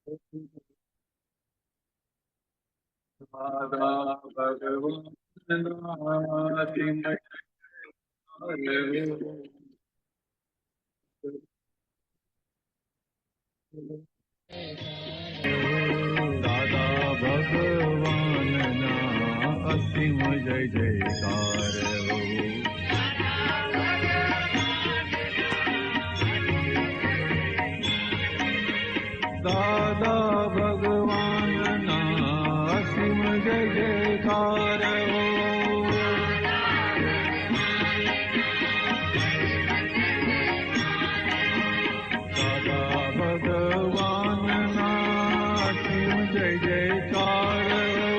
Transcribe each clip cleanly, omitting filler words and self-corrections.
દાદા ભગવાનના ધીમય દાદા ભગવાનના અસીમ જય જયકાર હો. દાદા ભગવાનના અસીમ જય જયકાર હો. દાદા ભગવાનના અસીમ જય જયકાર હો.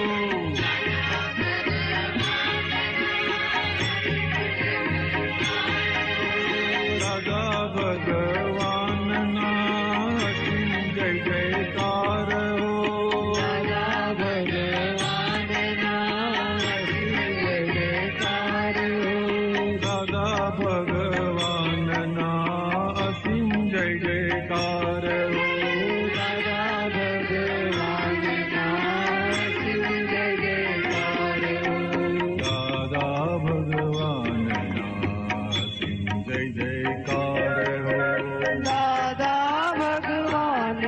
દાદા ભગવાનના અસીમ જય જયકાર હો. દાદા ભગવાનના અસીમ જય જયકાર હો. દાદા ભગવાનના અસીમ જય જયકાર હો. દાદા ભગવાનના અસીમ જય જયકાર હો. દાદા ભગવાન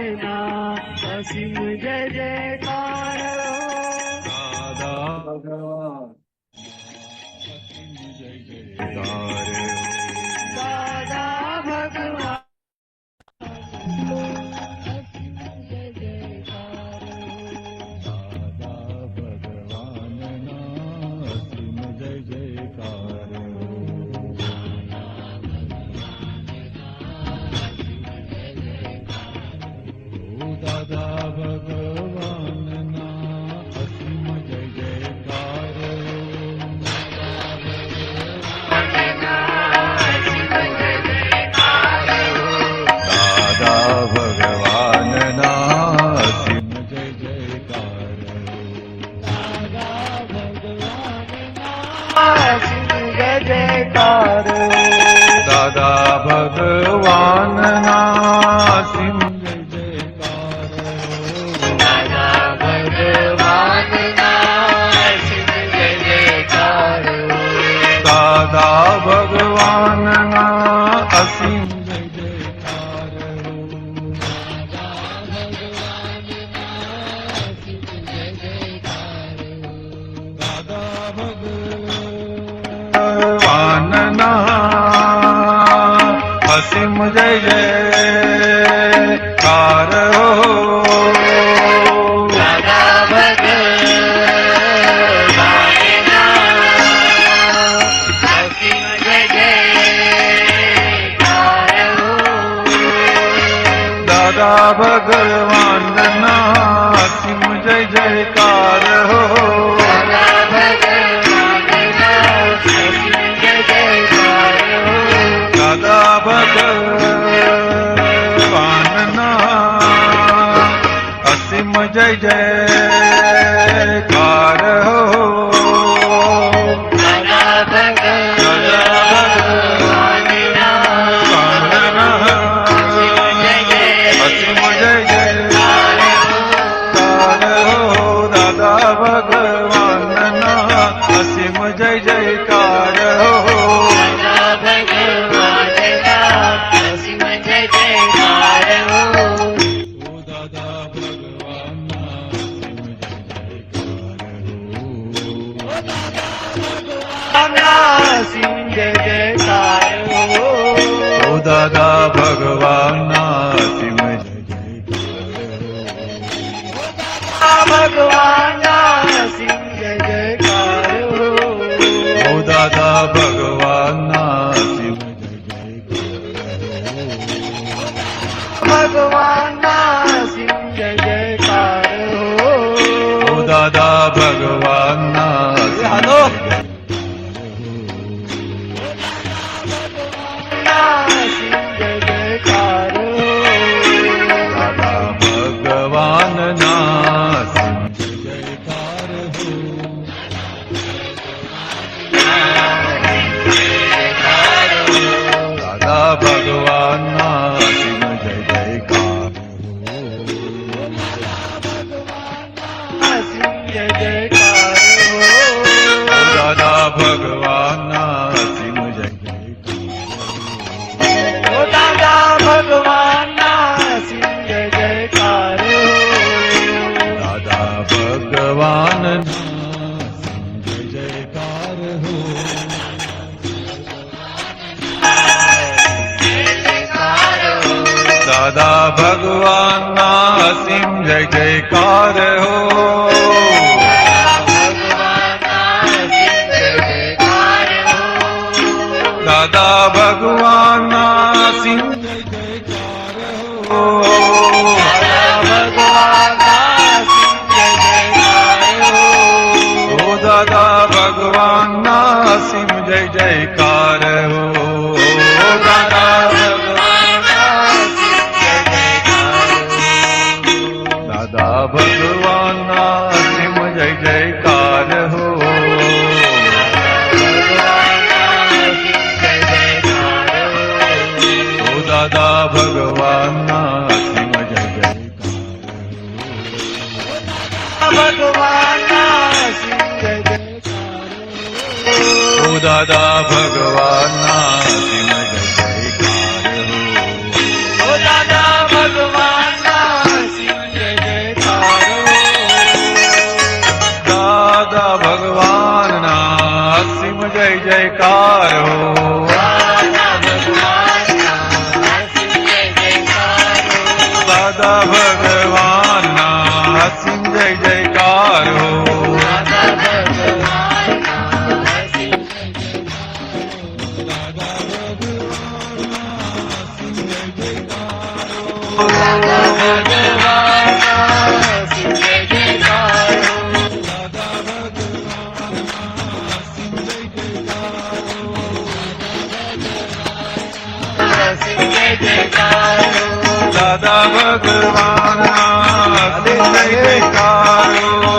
અસીમ જય જયકાર હો. દાદા ભગવાન દાદા ભગવાનના અસીમ જય જયકાર હો. દાદા ભગવાનના અસીમ જય જયકાર હો. દાદા ભગવાનના અસીમ જય જયકાર હો. અસીમ જય જયકાર હો. દાદા ભગવાનના અસીમ જય જયકાર હો. દાદા ભગવાનના અસીમ જય જયકાર હો. દાદા ભગવાનના અસીમ જય જયકાર હો. દાદા ભગવાનના અસીમ જય જયકાર હો. દાદા ભગવાનના અસીમ જય જયકાર હો. દાદા ભગવાનના અસીમ જય જયકાર હો. દાદા ભગવાનના અસીમ જય જયકાર હો. દાદા અસીમ જય જયકાર હો. દાદા ભગવાનના અસીમ જય જયકાર હો. અસીમ જય જયકાર હો. દાદા ભગવાનના અસીમ જય જયકાર હો. દાદા ભગવાનના અસીમ જય જયકાર હો. દાદા ભગવાનના અસીમ ભગવાનના અસીમ જય જયકાર હો. દાદા ભગવાનના હાલો અસીમ જય જયકાર હો. દાદા ભગવાનના અસીમ જય જયકાર હો. દાદા ભગવાનના અસીમ જય જયકાર હો. દાદા ભગવાનના અસીમ જય જયકાર હો દાદા ભગવાનના અસીમ જય જયકાર હો ઓ દાદા ભગવાનના અસીમ જય જયકાર હો દાદા દાદા ભગવાનના અસીમ જય જયકાર હો ઓ દાદા ભગવાનના અસીમ જય ઓ દાદા ભગવાનના અસીમ જય જયકાર હો દાદા ભગવાનના અસીમ જય જયકાર હો દાદા ભગવાનના અસીમ જય જયકાર હો દાદા ભગવાનના અસીમ જય જયકાર હો દાદા ભગવાનના અસીમ જય જયકાર હો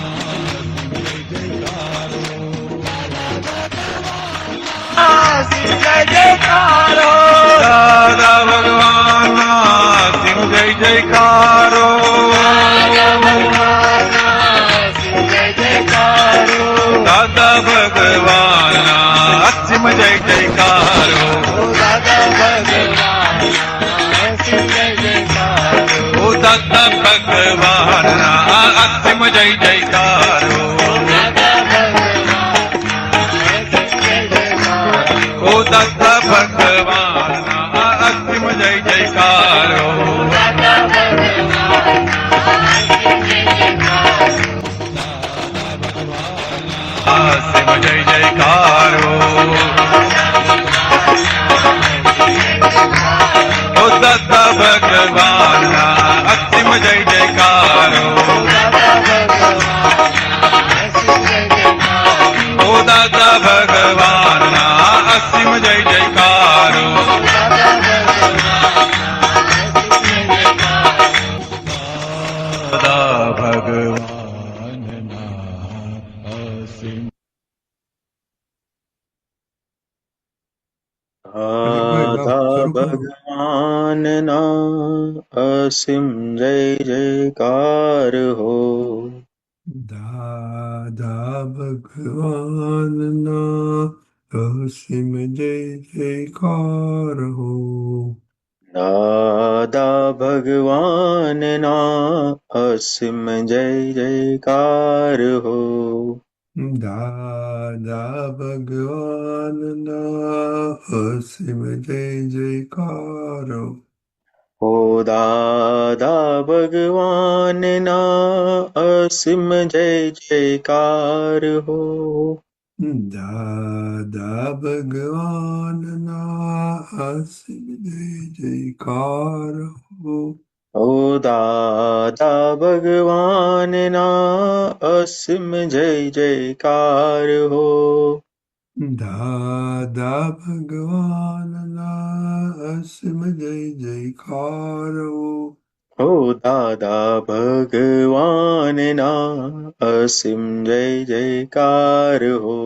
દાદા ભગવાનના દાદા ભગવાનના અસીમ જય જયકાર હો દાદા ભગવાનના અસીમ જય જયકાર હો ઓ દાદા ભગવાનના અસીમ જય જયકાર હો ઓ દાદા ભગવાનના અસીમ જય જયકાર હો અસીમ જય જયકાર હો ઓ દાદા ભગવાનના અસીમ જય જયકાર હો ઓ દાદા ભગવાનના અસીમ જય જયકાર હો દાદા ભગવાનના અસીમ દાદા ભગવાનના અસીમ જય જયકાર હો દાદા ભગવાનના અસીમ જય જયકાર હો દાદા ભગવાનના અસીમ જય જયકાર હો દાદા ભગવાનના અસીમ જય જયકાર હો ઓ દાદા ભગવાનના અસીમ જય જયકાર હો દાદા ભગવાનના અસીમ જય જયકાર હો ઓ દાદા ભગવાનના અસીમ જય જયકાર હો દાદા ભગવાનના અસીમ જય જયકાર હો ઓ દાદા ભગવાનના અસીમ જય જયકાર હો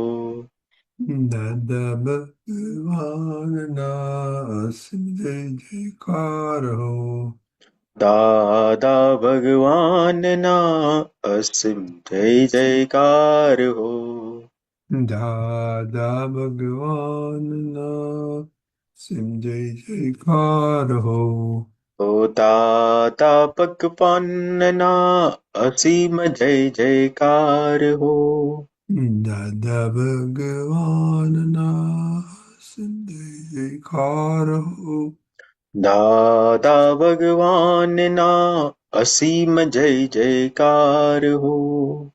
દાદા ભગવાનના અસીમ જય જયકાર હો. દાદા ભગવાનના અસીમ જય જયકાર હો. દાદા ભગવાનના અસીમ જય જયકાર હો. ઓ દાદા ભગવાનના અસીમ જય જયકાર હો. દાદા ભગવાનના અસીમ જય જયકાર હો. દાદા ભગવાનના અસીમ જય જયકાર હો.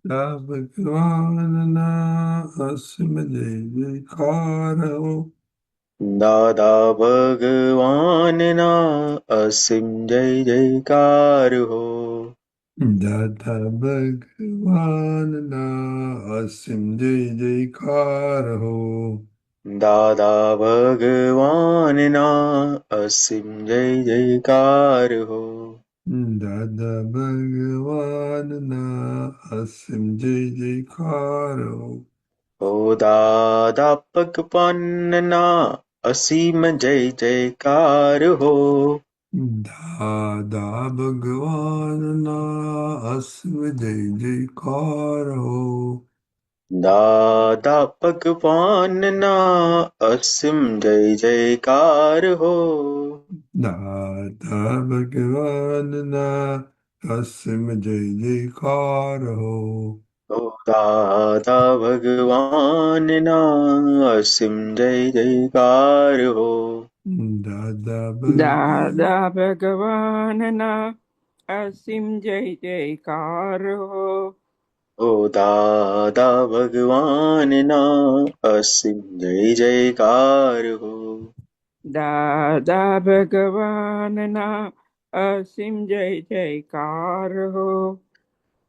દાદા ભગવાનના અસીમ જય જયકાર હો. દાદા ભગવાનના અસીમ જય જયકાર હો. દાદા ભગવાનના અસીમ જય જયકાર હો. દાદા ભગવાનના અસીમ જય જયકાર હો. દાદા ભગવાનના અસીમ જય જયકાર હો. ઓ દાદા ભગવાનના અસીમ જય જયકાર હો. દાદા ભગવાનના અસીમ જય જયકાર હો. દાદા ભગવાનના અસીમ જય જયકાર હો. દાદા ભગવાનના અસીમ જય જયકાર હો. ઓ દાદા ભગવાનના અસીમ જય જયકાર હો. દાદા દાદા ભગવાનના અસીમ જય જયકાર હો. ઓ દાદા ભગવાનના અસીમ જય જયકાર હો. દાદા ભગવાનના અસીમ જય જયકાર હો.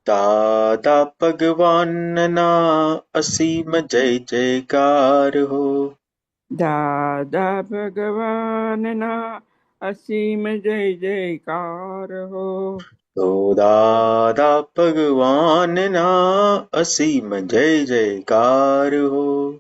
દાદા ભગવાનના અસીમ જય જયકાર હો. દાદા ભગવાનના અસીમ જય જયકાર હો. ઓ દાદા ભગવાનના અસીમ જય જયકાર હો.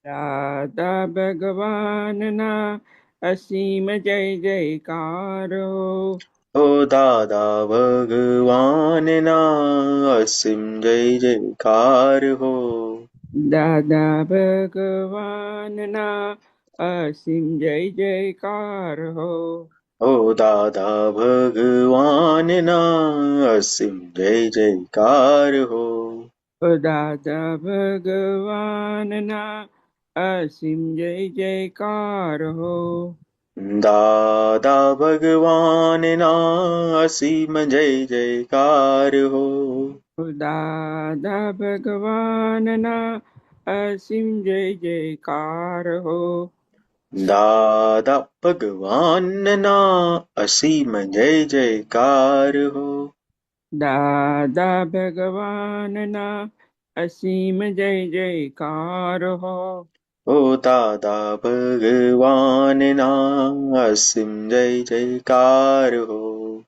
દાદા ભગવાનના અસીમ જય જયકાર હો. ઓ દાદા ભગવાનના અસીમ જય જયકાર હો. દાદા ભગવાનના અસીમ જય જયકાર હો. ઓ દાદા ભગવાનના અસીમ જય જયકાર હો. દાદા ભગવાનના અસીમ જય જયકાર હો. દાદા ભગવાનના અસીમ જય જયકાર હો. દાદા ભગવાનના અસીમ જય જયકાર હો. દાદા ભગવાનના અસીમ જય જયકાર હો. દાદા ભગવાનના અસીમ જય જયકાર હો. ઓ દાદા ભગવાનના અસીમ જય જયકાર હો.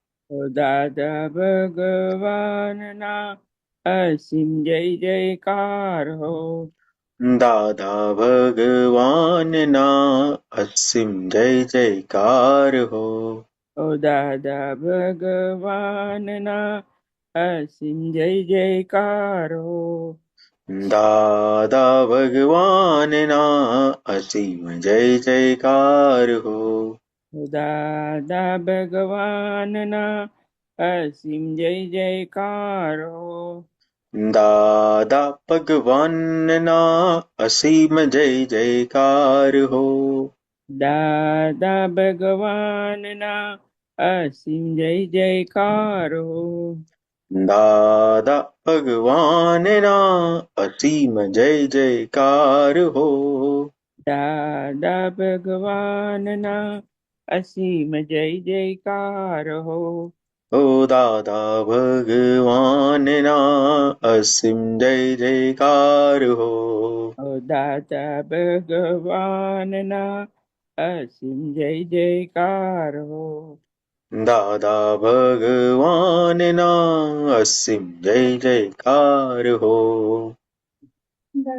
દાદા ભગવાનના અસીમ જય જયકાર હો. દાદા ભગવાનના અસીમ જય જયકાર હો. દાદા ભગવાનના અસીમ જય જયકાર હો. દાદા ભગવાનના અસીમ જય જયકાર હો. દાદા ભગવાનના અસીમ જય જયકાર હો. દાદા ભગવાનના અસીમ જય જયકાર હો. દાદા ભગવાનના અસીમ જય જયકાર હો. દાદા ભગવાનના અસીમ જય જયકાર હો. દાદા ભગવાનના અસીમ જય જયકાર હો. ઓ દાદા ભગવાનના અસીમ જય જયકાર હો. દાદા ભગવાનના અસીમ જય જયકાર હો. દાદા ભગવાનના અસીમ જય જયકાર હો. જય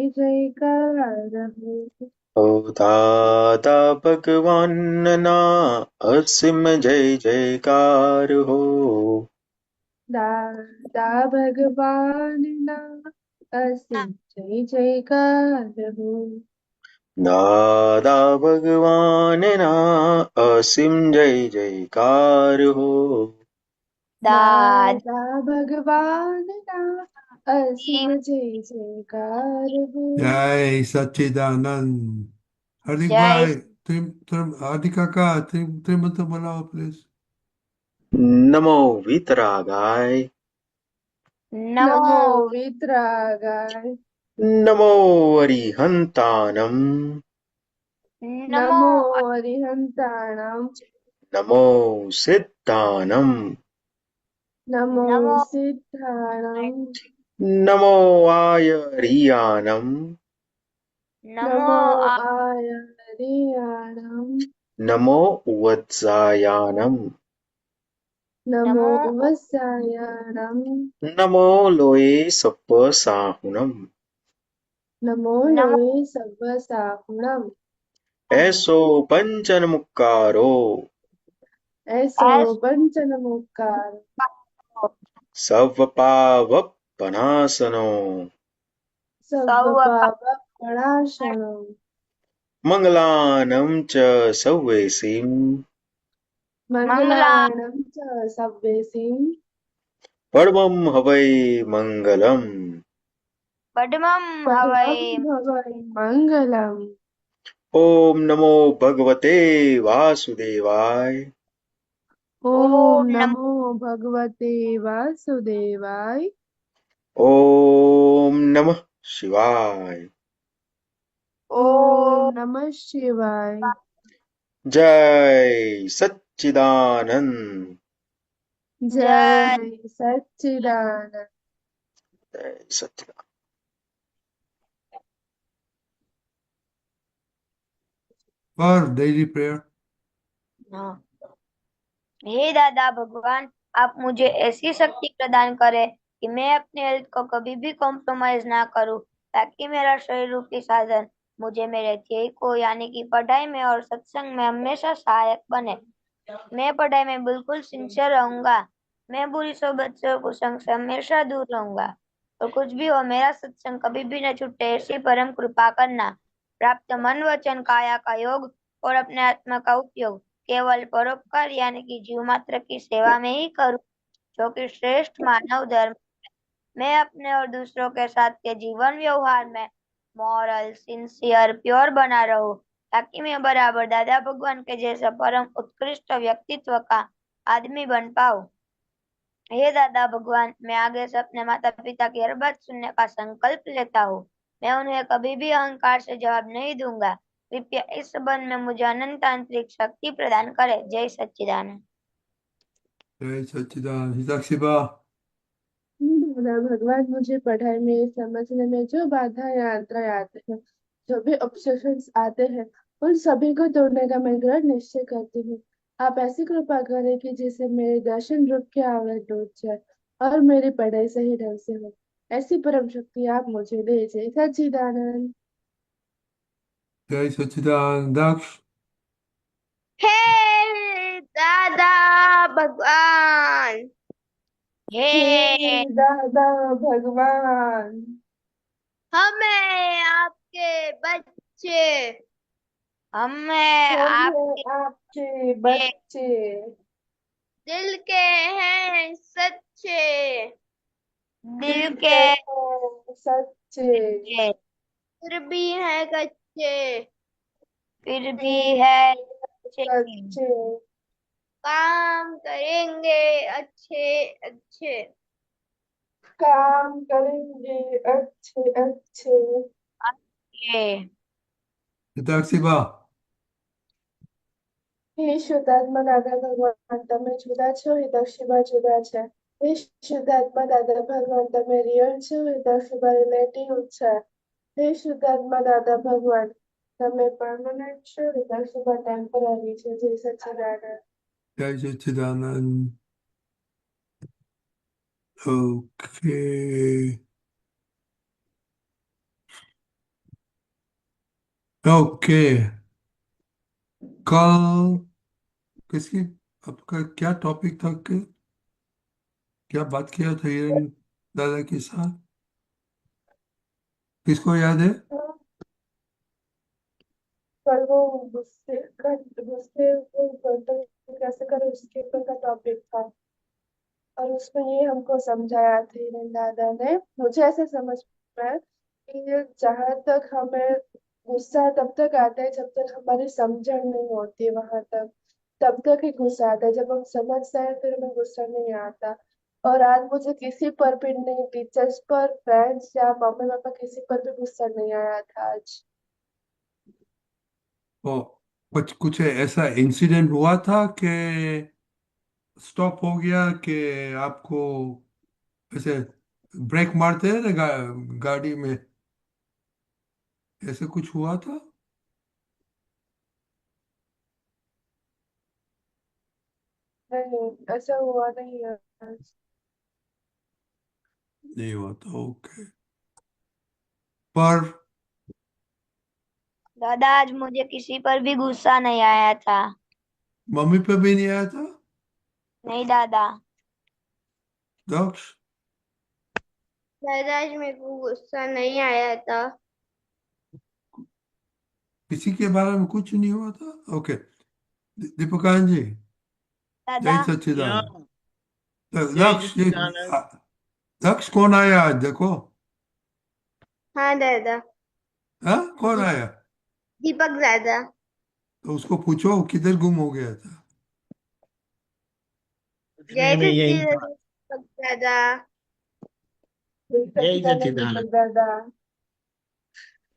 જયકાર હો. ઓ દાદા ભગવાનના અસીમ જય જયકાર હો. દાદા ભગવાનના અસીમ જય જયકાર હો. દાદા ભગવાનના અસીમ જય જયકાર હો. દાદા ભગવાનના અસીમ જય જયકાર હો. જય સચ્ચિદાનંદ. હાર્દિકભાઈ, હાર્દિક કાકા, ત્રિમંત્ર બોલાવો પ્લીઝ. નમો વિતરાગાય. નમો વિતરાગાય. નમો અરિહંતાનમ. નમો અરિહંતાણમ. નમો સિદ્ધાનમ. નમો સિદ્ધાણમ. નમો આયરિયાનમ. નમો આયરિયાણમ. નમો વત્સાયાનમ. નમો વત્સાયાણમ. નમો લોએ સપ્પ સાહુનમ. નમો લોએ સર્વ સાહુણમ. એસો પંચનમુક્કારો. એસો પંચનમુક્કાર. સવપાવપનાસનો. સર્વ પાપ પ્રણાશનો. મંગલાનમ ચ સૌવેસીમ. મંગલાણમ ચ સવ્વેસીમ. પડમમ હવૈ મંગલમ. પડમં હવૈ મંગલમ. ઓમ નમો ભગવતે વાસુદેવાય. ઓમ નમો ભગવતે વાસુદેવાય. ઓમ નમઃ શિવાય. ઓમ નમઃ શિવાય. જય સચ્ચિદાનંદ. જય સચ્ચિદાનંદ. જય સચ્ચિદાનંદ. For daily prayer. हे दादा भगवान, आप मुझे ऐसी शक्ति प्रदान करें कि मैं अपने हेल्थ को कभी भी कॉम्प्रोमाइज ना करूं, ताकि मेरा शरीर रूपी साधन मुझे मेरे ध्येय को यानी कि पढ़ाई में और सत्संग में हमेशा सहायक बने। मैं पढ़ाई में बिल्कुल सिंसियर रहूंगा। मैं बुरी सोबत से और कुसंग से हमेशा दूर रहूंगा। और कुछ भी हो, मेरा सत्संग कभी भी न छूटे, ऐसी परम कृपा करना। प्राप्त मन वचन काया का योग और अपने आत्मा का उपयोग केवल परोपकार यानी कि जीव मात्र की सेवा में ही करूं, जो कि श्रेष्ठ मानव धर्म। मैं अपने और दूसरों के साथ के जीवन व्यवहार में मॉरल, सिंसियर, प्योर बना रहूं, ताकि मैं बराबर दादा भगवान के जैसे परम उत्कृष्ट व्यक्तित्व का आदमी बन पाऊं। हे दादा भगवान, मैं आगे से अपने माता पिता की हर बात सुनने का संकल्प लेता हूँ। मैं उन्हें कभी भी अहंकार से जवाब नहीं दूंगा। कृपया इस संबंध में मुझे अनंत आंतरिक शक्ति प्रदान करे। जय सच्चिदानंद। जय सच्चिदानंद. हिताक्षीबा. दादा भगवान, मुझे पढ़ाई में समझने में जो बाधाएं आंतराएं आते हैं, जो भी ऑब्जेक्शंस आते हैं, उन सभी को तोड़ने का मैं दृढ़ निश्चय करती हूँ। आप ऐसी कृपा करें कि जिससे मेरे दर्शन रूप की आवरण टूट जाए और मेरी पढ़ाई सही ढंग से हो। ऐसी परम शक्ति आप मुझे दे। जय सच्चिदानंद। जय सच्चिदानंद. दाक्ष. हे दादा भगवान, हे दादा भगवान, हमें आपके बच्चे, हमें हमें आपके बच्चे दिल के हैं सच्चे, दिल के हैं सच्चे, फिर भी है कच्चे, फिर भी है अच्छे, सच्चे, काम करेंगे अच्छे अच्छे, काम करेंगे अच्छे अच्छे। ये हिताक्षीबा. હે શુદ્ધાત્મા દાદા ભગવાન, તમે જુદા છો, હિતક્ષીબા જુદા છે. હે શુદ્ધાત્મા દાદા ભગવાન, તમે રિયલ છો, હિતક્ષીબા રિલેટિવ છે. હે શુદ્ધાત્મા દાદા ભગવાન, તમે પરમનન્ટ છો, હિતક્ષીબા ટેમ્પરરી છે. જય સચ્ચિદાનંદ. જય સચ્ચિદાનંદ. ओके। ओके। कल किसकी, आपका क्या टॉपिक था कि क्या बात किया था हिरन दादा के साथ? किसको याद है? पर वो गुस्से को कंट्रोल कैसे करें उसके ऊपर का टॉपिक था। और उसमें ये हमको समझाया था हिरन दादा ने, मुझे ऐसे समझ में आया कि जहां तक हमें गुस्सा तब तक आता है जब तक हमारी समझन नहीं होती, वहां तक तब तक ही गुस्सा आता है। जब हम समझ जाए फिर हमें गुस्सा नहीं आता। और आज मुझे किसी पर भी नहीं, टीचर्स पर, फ्रेंड्स या मम्मी पापा, किसी पर भी गुस्सा नहीं आया था आज। ओ, कुछ कुछ ऐसा इंसिडेंट हुआ था कि स्टॉप हो गया कि आपको ऐसे ब्रेक मारते हैं ना गाड़ी में, ऐसे कुछ हुआ था? नहीं, ऐसा हुआ नहीं है आज। नहीं हुआ था, ओके। पर दादा आज मुझे किसी पर भी गुस्सा नहीं आया था। मम्मी पे भी नहीं आया था? नहीं दादा। दक्ष? दादा आज मेरे को गुस्सा नहीं आया था। किसी के बारे में कुछ नहीं हुआ था, ओके। दीपकान जी, दादा जय या सच्चिदानंद। जय दक्ष सच्चिदानंद। दक्ष कौन आया आज देखो? हाँ दादा। हाँ, कौन आया? दीपक दादा। तो उसको पूछो किधर गुम हो गया था। नहीं मैं यही था। दीपक दादा। जय दीपक सच्चिदानंद। दादा।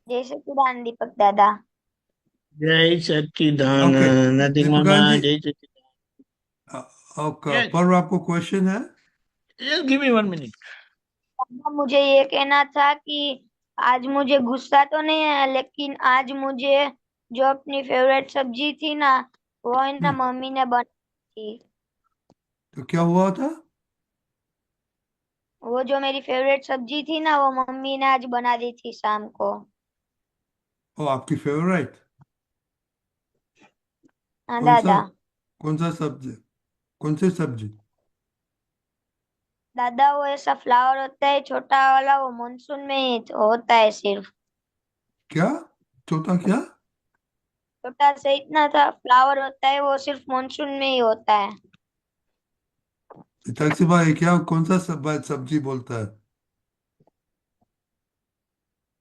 जय सच्चिदानंद दीपक दादा। जय ओके सच्चिदानंद नदी मामा दीपकान जी, जय सच्चिदानंद। आपका यस पर्व, आपको क्वेश्चन है? Yes give me 1 minute. दादा मुझे ये कहना था कि आज मुझे गुस्सा तो नहीं आया, लेकिन आज मुझे जो अपनी फेवरेट सब्जी थी ना, वो है ना हम्म, मम्मी ने बनाई थी। तो क्या हुआ था? वो जो मेरी फेवरेट सब्जी थी ना, वो मम्मी ने आज बना दी थी शाम को। ओ, आपकी फेवरेट? हाँ कौन सा? दादा। कौन सा सब्जी? कौन सी सब्जी? दादा वो ऐसा फ्लावर होता है छोटा वाला, वो मानसून में ही तो होता है सिर्फ। क्या? छोटा क्या? छोटा सा इतना था फ्लावर होता है, वो सिर्फ मानसून में ही होता है। टैक्सी भाई, क्या कौन सा सब्जी बोलता है?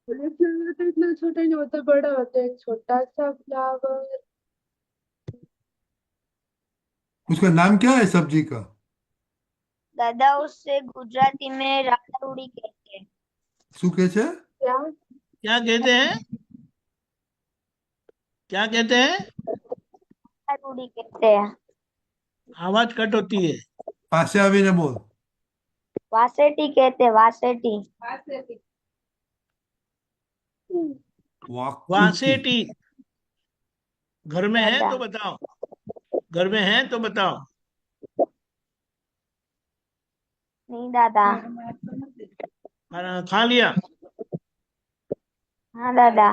फ्लावर तो इतना छोटा नहीं होता, बड़ा होता है, एक छोटा सा फ्लावर। उसका नाम क्या है सब्जी का? दादा उससे गुजराती में राताउड़ी कहते हैं। શું કે છે? क्या? क्या कहते हैं? क्या कहते हैं? राताउड़ी कहते हैं। आवाज कट होती है। પાસે આવીને બોલ। वासेटी कहते हैं, वासेटी। વાકુટી? वासेटी। घर में है दादा तो बताओ। घर में है तो बताओ। नहीं दादा। खाना खा लिया? हाँ दादा।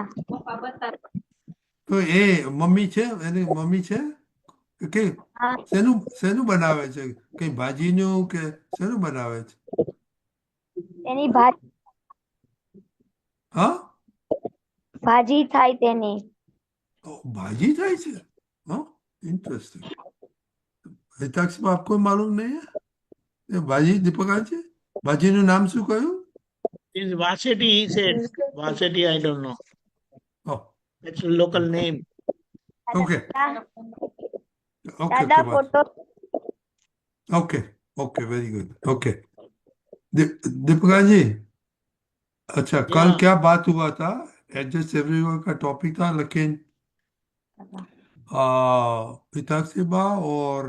તો એ મમ્મી છે, એની મમ્મી છે કે हाँ, શેનું શેનું બનાવે છે? કઈ ભાજીનું કે શેનું બનાવે છે? તેની ભાજી હા? ભાજી થાય તેની। ઓ, ભાજી થાય છે? હા, ઇન્ટરેસ્ટિંગ। હિતાક્ષમાં આપકો માલુમ નહીં है? એ ભાજી દીપકા છે, ભાજીનું નામ શું કહ્યું? इज वासेटी ही सेड। वासेटी I don't know. Oh, it's local name. Okay दादा ओके दादा ओके बात, photo. Okay okay, very good, okay. Deepika ji, अच्छा या कल क्या बात हुआ था? एडजस्ट एवरीवन का टॉपिक था, लेकिन पिताक्षी बा और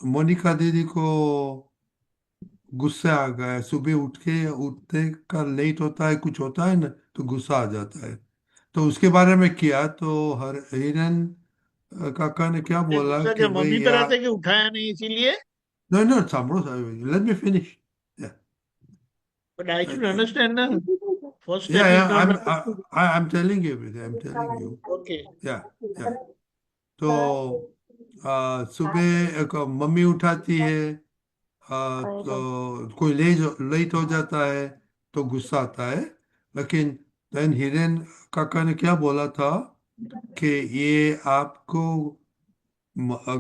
मोनिका दीदी को गुस्से आ गए। सुबह उठ के उठने का लेट होता है, कुछ होता है ना, तो गुस्सा आ जाता है। तो उसके बारे में किया तो हर हिरन काका ने क्या ये बोला गुस्सा कि क्या भाई मम्मी पर यार, आता है कि उठाया नहीं इसीलिए? No, no, સાંભળો let me finish. Yeah. But I should understand now. First step Yeah, is yeah, not I'm telling you everything. I'm telling you. okay. Yeah, yeah. तो सुबह एक मम्मी उठाती है, तो कोई लेट हो जाता है तो गुस्सा आता है। लेकिन देन हिरेन काका ने क्या बोला था कि ये आपको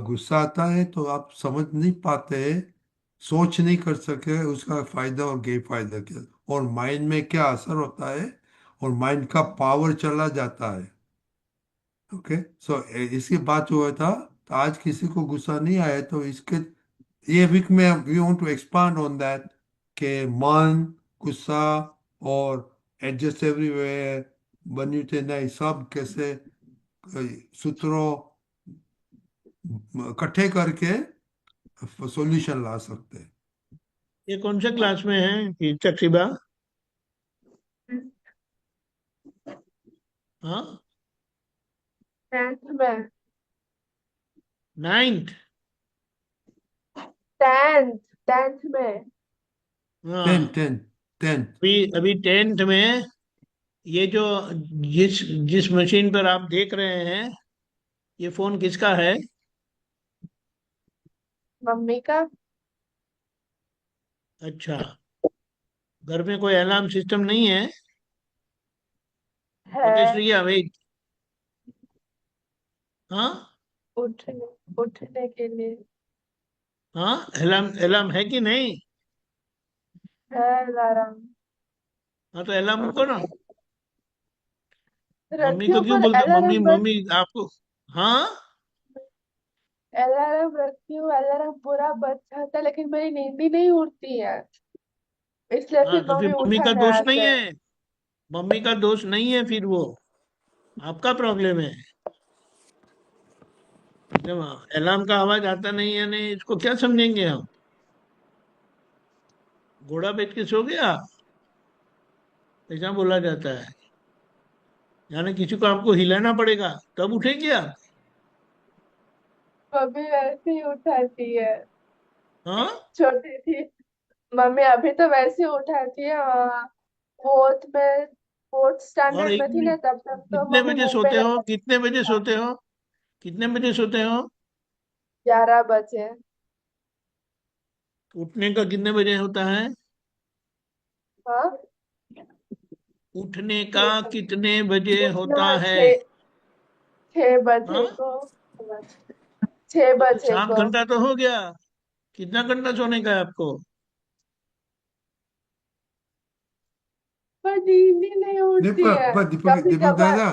गुस्सा आता है तो आप समझ नहीं पाते, सोच नहीं कर सके उसका फायदा और बेफायदा क्या, और माइंड में क्या असर होता है, और माइंड का पावर चला जाता है। ओके, सो इसकी बात हुआ था। तो आज किसी को गुस्सा नहीं आया तो इसके ये वीक में we want to expand on that के मन, गुस्सा और एडजस्ट एवरीवेयर, बन्यूते नहीं, सब कैसे सूत्रों इकट्ठे करके सॉल्यूशन ला सकते हैं। ये कौन से क्लास में है कि चक्रीबा? हाँ, 10th में। 9th? 10th में। हाँ, 10 अभी 10th में ये जो जिस मशीन पर आप देख रहे हैं, ये फोन किसका है? मम्मी का। अच्छा, घर में कोई अलार्म सिस्टम नहीं है? ओके है। श्रेया, वेट। हाँ, उठने उठने के लिए। हाँ, अलार्म अलार्म है कि नहीं? है अलार्म। हाँ, तो अलार्म को ना, मम्मी रखती को हूँ क्यों पर बोलते, मम्मी अलार्म बस। मम्मी आपको? हाँ, अलार्म रखती हूँ, अलार्म पूरा बज जाता है लेकिन मेरी नींद ही नहीं उड़ती है, इसलिए हाँ, फिर तो फिर मम्मी मम्मी का उठाने दोष आते नहीं हैं। है। मम्मी का दोष नहीं है, फिर वो आपका प्रॉब्लम है। जब अलार्म का आवाज आता नहीं है, नहीं, इसको क्या समझेंगे हम? घोड़ा बेच के सो गया, ऐसा बोला जाता है। यानी किसी को आपको हिलाना पड़ेगा तब उठेंगे आप। मम्मी वैसे ही उठाती है। हाँ, छोटी थी मम्मी, अभी तो वैसे ही उठाती है। फोर्थ में, फोर्थ और स्टैंडर्ड एक में थी ना, मिनट, तब तक तो कितने मम्मी बजे मुंह पे सोते हो? लगा। कितने बजे सोते हो? कितने बजे सोते हो? 11 बजे। उठने का कितने बजे होता है? हाँ। उठने का कितने बजे होता उठना है? 6 बजे हाँ, को। 6 बजे तो 7 को। घंटा तो हो गया। कितना घंटा सोने का है आपको? पर नींद ही नहीं उड़ती दीपक, है। पर दीपक कभी दीपक कभार। दादा,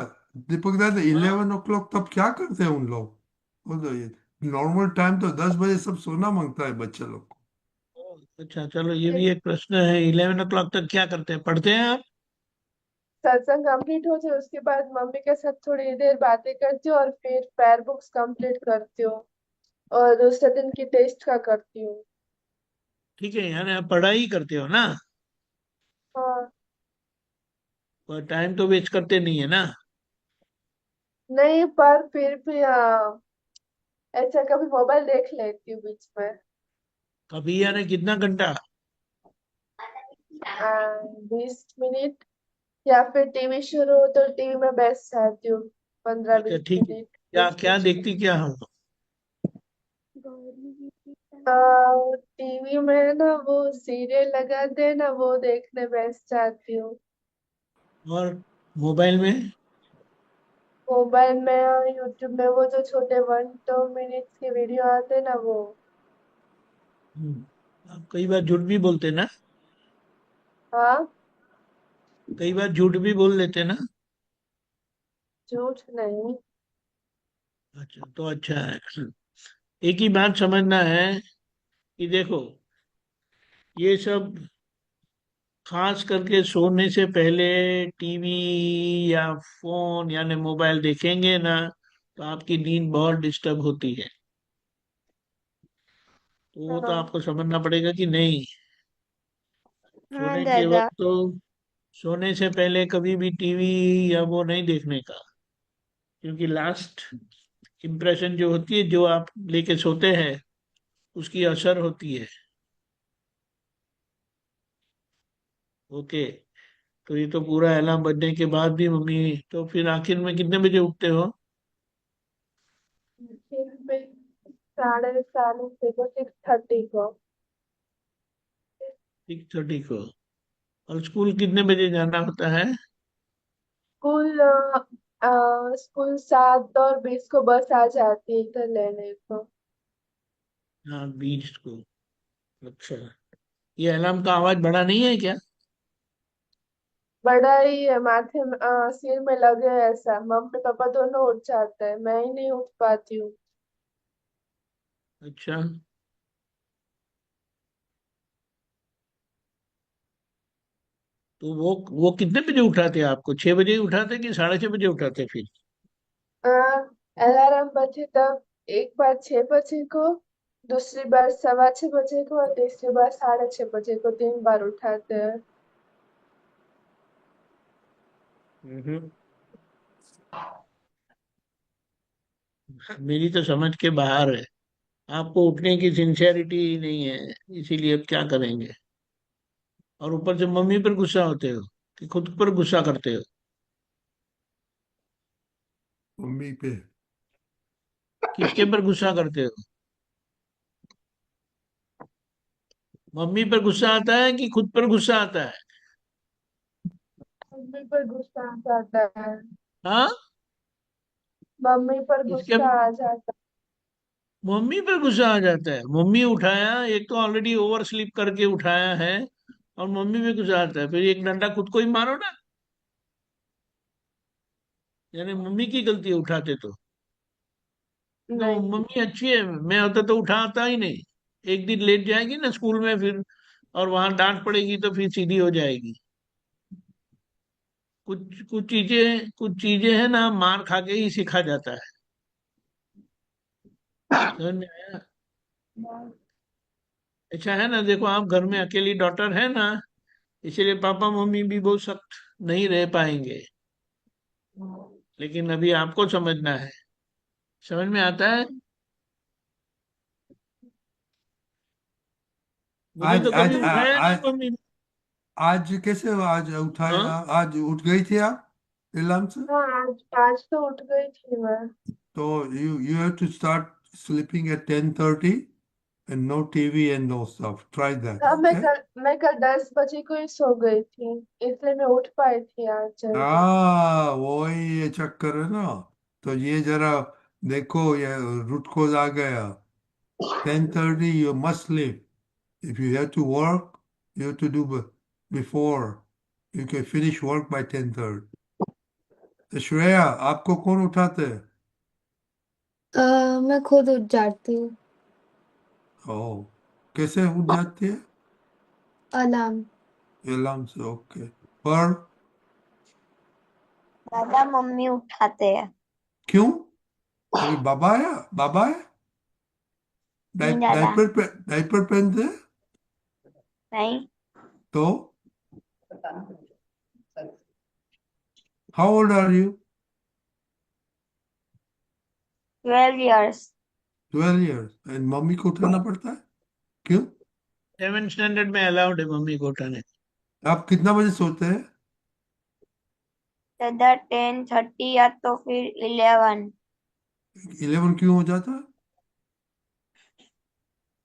दीपक दादा, हाँ, 11 o'clock तब क्या करते हैं उन लोग? वो तो ये नॉर्मल टाइम तो 10 बजे सब सोना मांगता है बच्चे लोग को। अच्छा, चलो, ये भी एक प्रश्न है। 11 o'clock तक क्या करते हैं? पढ़ते हैं आप? सत्संग कंप्लीट हो जाए उसके बाद मम्मी के साथ थोड़ी देर बातें करती हूँ और फिर पैर बुक्स कंप्लीट करती हूँ और दूसरे दिन की टेस्ट का करती हूँ। ठीक है, यानी आप पढ़ाई करते हो ना? हाँ। पर टाइम तो वेस्ट करते नहीं है ना? नहीं, पर फिर भी ऐसा कभी मोबाइल देख लेती हूँ बीच में। कभी, यानी कितना घंटा? 20 मिनट, या फिर टीवी शुरू हो तो टीवी में बैठ जाती हूँ पंद्रह अच्छा, बीस ठीक है। मिनट क्या बीच क्या बीच में। देखती क्या हम? टीवी में ना वो सीरियल लगाते हैं ना, वो देखने बैठ जाती हूँ। और मोबाइल में? मोबाइल में यूट्यूब में वो जो छोटे 1-2 मिनट्स के वीडियो आते हैं ना, वो। आप कई बार झूठ भी बोलते ना? हाँ। कई बार झूठ भी बोल लेते ना? झूठ नहीं। अच्छा, तो अच्छा है। एक ही बात समझना है कि देखो, ये सब खास करके सोने से पहले टीवी या फोन यानी मोबाइल देखेंगे ना, तो आपकी नींद बहुत डिस्टर्ब होती है। तो वो तो हाँ। आपको समझना पड़ेगा कि नहीं, हाँ सोने के दादा। वक्त तो, सोने से पहले कभी भी टीवी या वो नहीं देखने का। क्योंकि लास्ट इम्प्रेशन जो होती है, जो आप लेके सोते हैं, उसकी असर होती है। ओके। तो ये तो पूरा अलार्म बजने के बाद भी मम्मी, तो फिर आखिर में कितने बजे उठते हो? फिर मैं 6:30 को 6:30 को। 6:30 को। और स्कूल कितने बजे जाना होता है? स्कूल स्कूल 7:20 को बस आ जाती है इधर लेने को। हाँ, 20 को। अच्छा। ये अलार्म का आवाज बड़ा नहीं है क्या? बड़ा ही है, माथे में सिर में लगे ऐसा, मम्मी पापा दोनों उठ जाते हैं, मैं ही नहीं उठ पाती हूँ। अच्छा। तो वो कितने बजे उठाते आपको? 6 बजे उठाते कि 6:30 बजे उठाते फिर? अलार्म बजे तब एक बार 6 बजे को, दूसरी बार 6:15 को और तीसरी बार 6:30 को, 3 बार उठाते हैं। हम्म। मेरी तो समझ के बाहर है। आपको उठने की सिंसियरिटी ही नहीं है, इसीलिए अब क्या करेंगे। और ऊपर से मम्मी पर गुस्सा होते हो कि खुद पर गुस्सा करते हो? मम्मी पे। किसके पर गुस्सा करते हो? मम्मी पर गुस्सा आता है कि खुद पर गुस्सा आता है? मम्मी पर गुस्सा आ जाता है। हाँ। मम्मी पर किसके? गुस्सा आ जाता मम्मी पर गुस्सा आ जाता है? मम्मी उठाया, एक तो ऑलरेडी ओवर स्लीप करके उठाया है, और मम्मी पे गुस्सा आता है, फिर एक डंडा खुद को ही मारो ना। यानी मम्मी की गलती है उठाते तो। है। तो नहीं। मम्मी अच्छी है, मैं होता तो उठाता ही नहीं। एक दिन लेट जाएगी ना स्कूल में फिर, और वहां डांट पड़ेगी तो फिर सीधी हो जाएगी। कुछ चीजें है ना, मार खा के ही सीखा जाता है। समझ में आया? अच्छा है ना, देखो आप घर में अकेली डॉटर है ना, इसीलिए पापा मम्मी भी बहुत सख्त नहीं रह पाएंगे। लेकिन अभी आपको समझना है। समझ में आता है? मुझे आज तो कभी आज आ- उठाया नहीं आज मम्मी ने। आज कैसे आज उठाया? हाँ। आज उठ गई थी आप अलार्म से? हाँ, आज तो उठ गई थी मैं। तो you have to start sleeping at 10:30 and no TV and no stuff. Try that, हाँ, okay? मैं कल 10 बजे को ही सो गई थी, इसलिए मैं उठ पाई थी आज जल्दी। वही ये चक्कर है ना। तो ये जरा देखो, ये रूट कॉज आ गया। 10:30 you must sleep. If you have to work, you have to do before. You can finish work by 10:30. तो श्रेया, आपको कौन उठाते हैं? मैं खुद उठ जाती हूँ। ओह, कैसे उठ जाती है? अलार्म। अलार्म से, ओके। पर दादा मम्मी उठाते हैं। क्यों? अभी बाबा आया? बाबा है? नहीं दादा। डायपर पहनते हैं? नहीं। तो how old are you? 12 years। 12 years। And mummy को उठाना पड़ता है? क्यों? 7th स्टैंडर्ड में अलाउड है मम्मी को उठाने। आप कितना बजे सोते हैं? दादा 10:30 या तो फिर 11। 11 क्यों हो जाता है?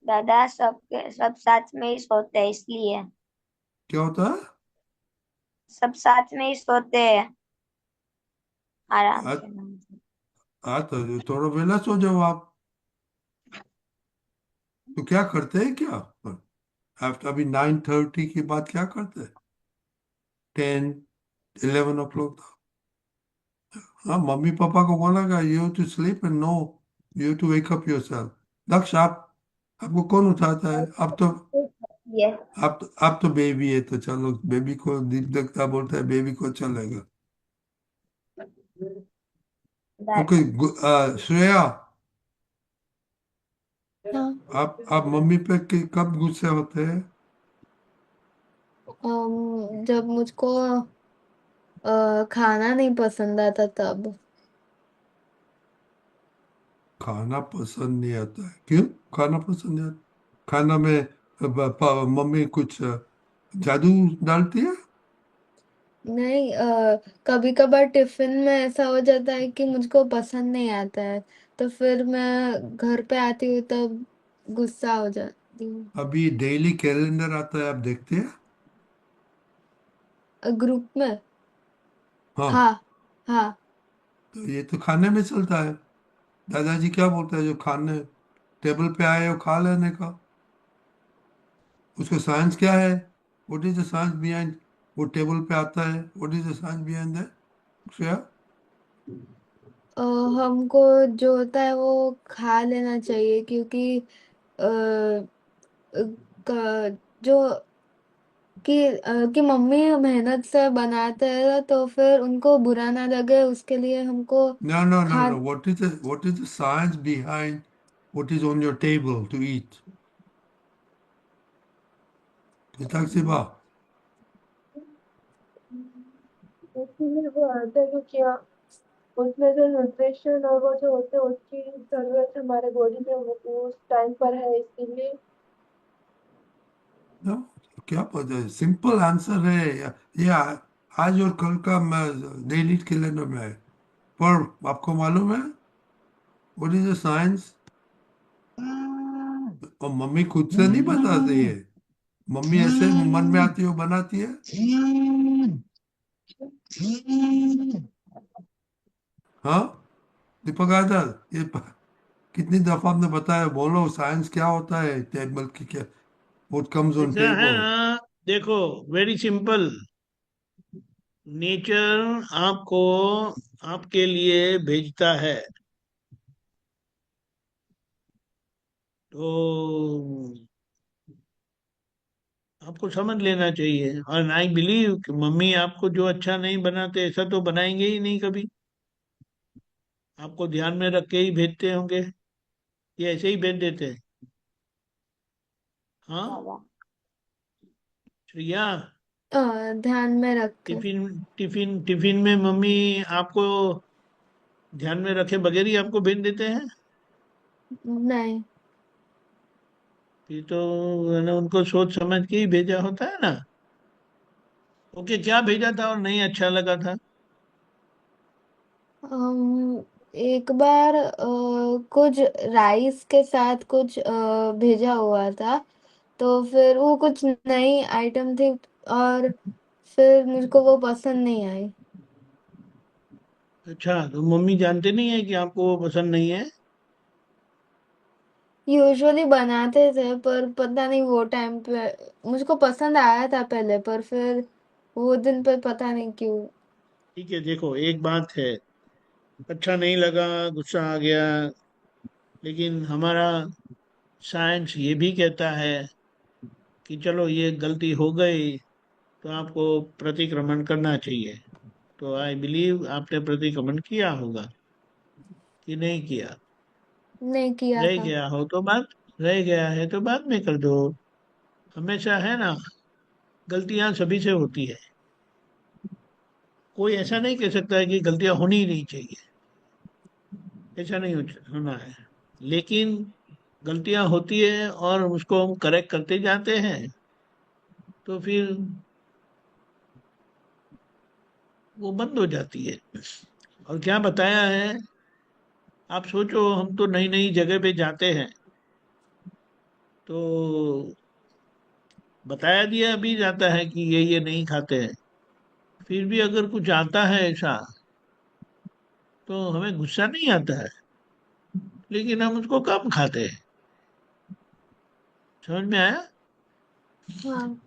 दादा सब साथ में ही सोते हैं इसलिए। क्या होता है? सब साथ में ही सोते हैं आराम आ, से। तो थोड़ा वेला सो जाओ आप। तो क्या करते हैं क्या? आप अभी 9:30 के बाद क्या करते हैं? 10, 11 o'clock? हाँ, मम्मी पापा को बोला का you to sleep and no, you to wake up yourself. Daksh, आपको कौन उठाता है? ये आप तो बेबी है, तो चलो बेबी को दीप देखता बोलता है, बेबी को चलेगा। ओके। दादा श्रेया, हाँ। आप मम्मी पे कब गुस्से होते हैं? जब मुझको खाना नहीं पसंद आता तब। खाना पसंद नहीं आता है। क्यों खाना पसंद नहीं आता? खाना में मम्मी कुछ जादू डालती है? नहीं, कभी कभार टिफिन में ऐसा हो जाता है कि मुझको पसंद नहीं आता है, तो फिर मैं घर पे आती हूँ तब गुस्सा हो जाती हूँ। अभी डेली कैलेंडर आता है, आप देखते हैं? ग्रुप में। हाँ। हाँ। हाँ। तो ये तो खाने में चलता है। दादाजी क्या बोलते हैं, जो खाने टेबल पे आए वो खा लेने का। उसका साइंस क्या है? What is the science behind? वो टेबल पे आता है, what is the science behind that, Shreya? अ, हमको जो होता है वो खा लेना चाहिए, क्योंकि अ, जो कि मम्मी मेहनत से बनाते हैं तो फिर उनको बुरा ना लगे, उसके लिए हमको No, no, no, खा। no. What is the science behind what is on your table to eat? Kitak इसीलिए वो आता है क्योंकि उसमें जो न्यूट्रिशन और वो जो होते हैं उसकी जरूरत हमारे बॉडी में उस टाइम पर है, इसीलिए। No, क्या पता है? सिंपल आंसर है। ये आज और कल का डेली कैलेंडर में है। पर आपको मालूम है व्हाट इज द साइंस? और मम्मी खुद से नहीं बताती है। मम्मी ऐसे मन में आती है वो बनाती है। हाँ, दीपक आजाद, कितनी दफा आपने बताया, बोलो साइंस क्या होता है टेबल की, क्या व्हाट कम्स ऑन ऐसा है टेबल? ना, देखो, वेरी सिंपल। नेचर आपको आपके लिए भेजता है, तो आपको समझ लेना चाहिए। और आई बिलीव कि मम्मी आपको जो अच्छा नहीं बनाते ऐसा तो बनाएंगे ही नहीं कभी। आपको ध्यान में रख के ही भेजते होंगे, ये ऐसे ही भेज देते हैं। हाँ बाबा। श्रेया, ध्यान में रख के। टिफिन टिफिन टिफिन में मम्मी आपको ध्यान में रखे बगैर ही आपको भेज देते हैं? नहीं। फिर तो मैंने उनको सोच समझ के ही भेजा होता है ना। ओके, क्या भेजा था और नहीं अच्छा लगा था? हम एक बार कुछ राइस के साथ कुछ भेजा हुआ था, तो फिर वो कुछ नई आइटम थी, और फिर मुझको वो पसंद नहीं आई। अच्छा, तो मम्मी जानते नहीं है कि आपको वो पसंद नहीं है? यूजुअली बनाते थे, पर पता नहीं वो टाइम पे मुझको पसंद आया था पहले, पर फिर वो दिन पे पता नहीं क्यों। ठीक है, देखो, एक बात है, अच्छा नहीं लगा, गुस्सा आ गया, लेकिन हमारा साइंस ये भी कहता है कि चलो ये गलती हो गई, तो आपको प्रतिक्रमण करना चाहिए। तो आई बिलीव आपने प्रतिक्रमण किया होगा कि नहीं किया? नहीं किया रह था। गया हो तो बात रह गया है तो बाद में कर दो। हमेशा है ना, गलतियां सभी से होती है। कोई ऐसा नहीं कह सकता है कि गलतियां होनी ही नहीं चाहिए, ऐसा नहीं होना है। लेकिन गलतियां होती है और उसको हम करेक्ट करते जाते हैं, तो फिर वो बंद हो जाती है। और क्या बताया है, आप सोचो, हम तो नई नई जगह पे जाते हैं, तो बताया दिया भी जाता है कि ये नहीं खाते हैं। फिर भी अगर कुछ आता है ऐसा, तो हमें गुस्सा नहीं आता है, लेकिन हम उसको कम खाते हैं। समझ में आया? हाँ।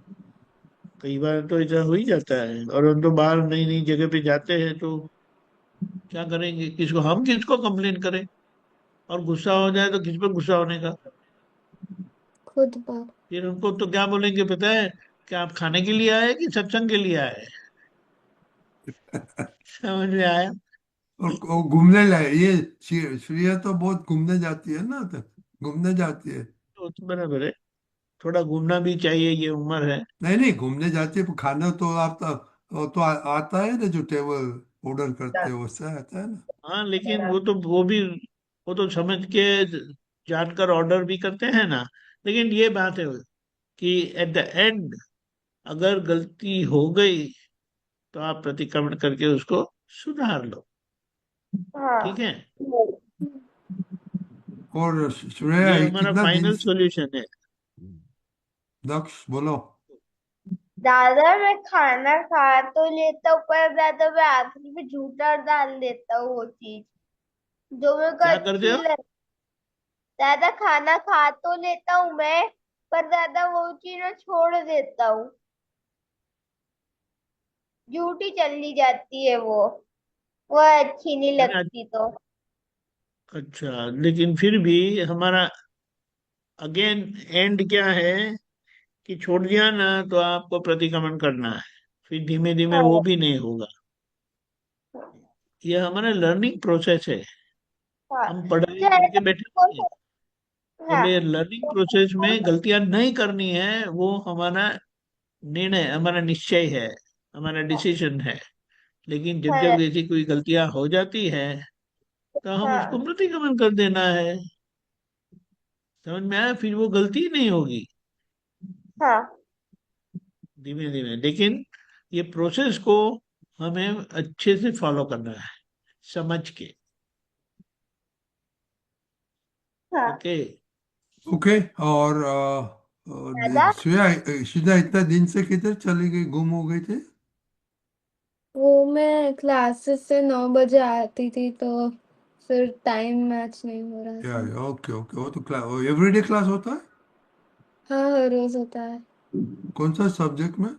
कई बार तो ऐसा हो ही जाता है, और हम तो बाहर नई नई जगह पे जाते हैं, तो क्या करेंगे, किसको कंप्लेन करें? और गुस्सा हो जाए तो किस पे गुस्सा होने का? खुद पर। फिर उनको तो क्या बोलेंगे पता है? कि आप खाने के लिए आए कि सत्संग के लिए आए? समझ में आया? और वो घूमने लाए ये श्रेया तो बहुत घूमने जाती है ना, तो घूमने जाती है। तो बराबर है, थोड़ा घूमना भी चाहिए, ये उम्र है। नहीं नहीं, घूमने जाती है, पर खाना तो आप तो वो तो आता है ना, जो टेबल ऑर्डर करते हो वैसा आता है ना। हाँ, लेकिन वो वो तो समझ के जानकर ऑर्डर भी करते हैं ना, लेकिन ये बात है कि एट द एंड अगर गलती हो गई तो आप प्रतिक्रमण करके उसको सुधार लो। हाँ ठीक है, और श्रेया ये ये हमारा कितना दिन फाइनल सॉल्यूशन है। दक्ष बोलो। दादा मैं खाना खा तो लेता हूँ पर दादा मैं आखिरी में झूठा डाल देता हूँ वो चीज जो मेरे को क्या करते अच्छी हो? लग। दादा खाना खा तो लेता हूँ मैं पर दादा वो चीज मैं छोड़ देता हूँ, झूठी चली जाती है वो अच्छी नहीं अरे लगती तो। अच्छा, लेकिन फिर भी हमारा अगेन एंड क्या है कि छोड़ दिया ना तो आपको प्रतिक्रमण करना है, फिर धीमे धीमे वो हाँ भी नहीं होगा। ये हमारा लर्निंग प्रोसेस है, हाँ हम पढ़ाई चाहे करके बैठे नहीं हैं। हाँ अब ये लर्निंग प्रोसेस में गलतियां नहीं करनी है, वो हमारा निर्णय, हमारा निश्चय है, हमारा डिसीजन है। लेकिन जब हाँ जब ऐसी कोई गलतियां हो जाती है तो हम उसको हाँ प्रतिक्रमण कर देना है। समझ में आया? फिर वो गलती ही नहीं होगी, हाँ धीमे धीमे। लेकिन ये प्रोसेस को हमें अच्छे से फॉलो करना है, समझ के। हाँ ओके। ओके। और दादा श्रेया श्रेया इतना दिन से किधर चली गई, गुम हो गई थे? वो मैं क्लासेस से 9 बजे आती थी तो फिर टाइम मैच नहीं हो रहा या था। ओके ओके, वो तो क्लास एवरीडे क्लास होता है? हाँ हर रोज होता है। कौन सा सब्जेक्ट में?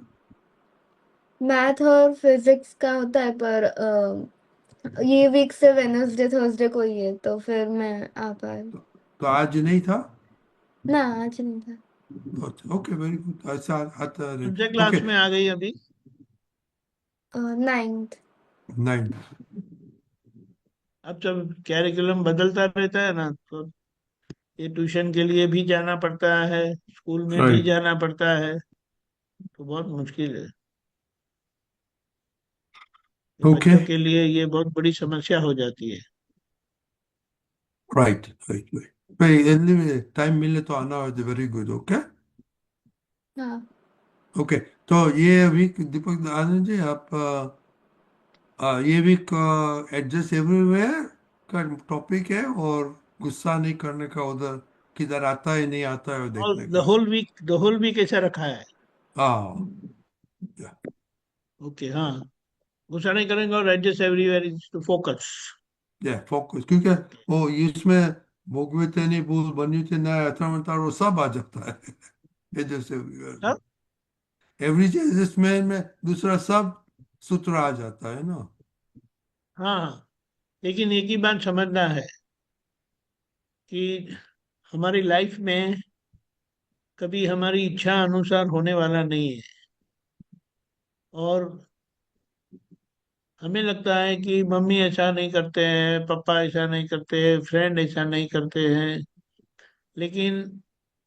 मैथ और फिजिक्स का होता है पर ये वीक से वेनसडे थर्सडे को ही है तो फिर मैं आ पाई। तो आज नहीं था? ना आज नहीं था। Okay, very good. ऐसा आता है। कौन से ओके। क्लास में आ गई अभी? 9th। 9। अब जब कैरिकुलम बदलता रहता है ना तो ये ट्यूशन के लिए भी जाना पड़ता है, स्कूल में भी राइट। जाना पड़ता है, तो बहुत मुश्किल है। ये ओके। बच्चों के लिए ये बहुत बड़ी समस्या हो जाती है। Right right right. भाई टाइम मिले तो आना, वेरी गुड। ओके हाँ ओके। तो ये वीक दीपक आनंद जी, आप ये वीक एडजस्ट एवरीवेयर का टॉपिक है, और गुस्सा नहीं करने का, उधर किधर आता है नहीं आता है वो और देखने द का। Whole week, the whole week ऐसा रखा है। हाँ। ओके, हाँ, गुस्सा नहीं करेंगे और adjust everywhere is to focus. या फोकस, क्योंकि वो इसमें भोगवते नहीं भूल बनी थी ना, अथर्वण वो सब आ जाता है। एडजस्ट एवरीवेयर में, हाँ एवरी एडजस्टमेंट में दूसरा सब सूत्र आ जाता है ना। हाँ, लेकिन एक ही बात समझना है कि हमारी लाइफ में कभी हमारी इच्छा अनुसार होने वाला नहीं है। और हमें लगता है कि मम्मी ऐसा नहीं करते हैं, पापा ऐसा नहीं करते हैं, फ्रेंड ऐसा नहीं करते हैं, लेकिन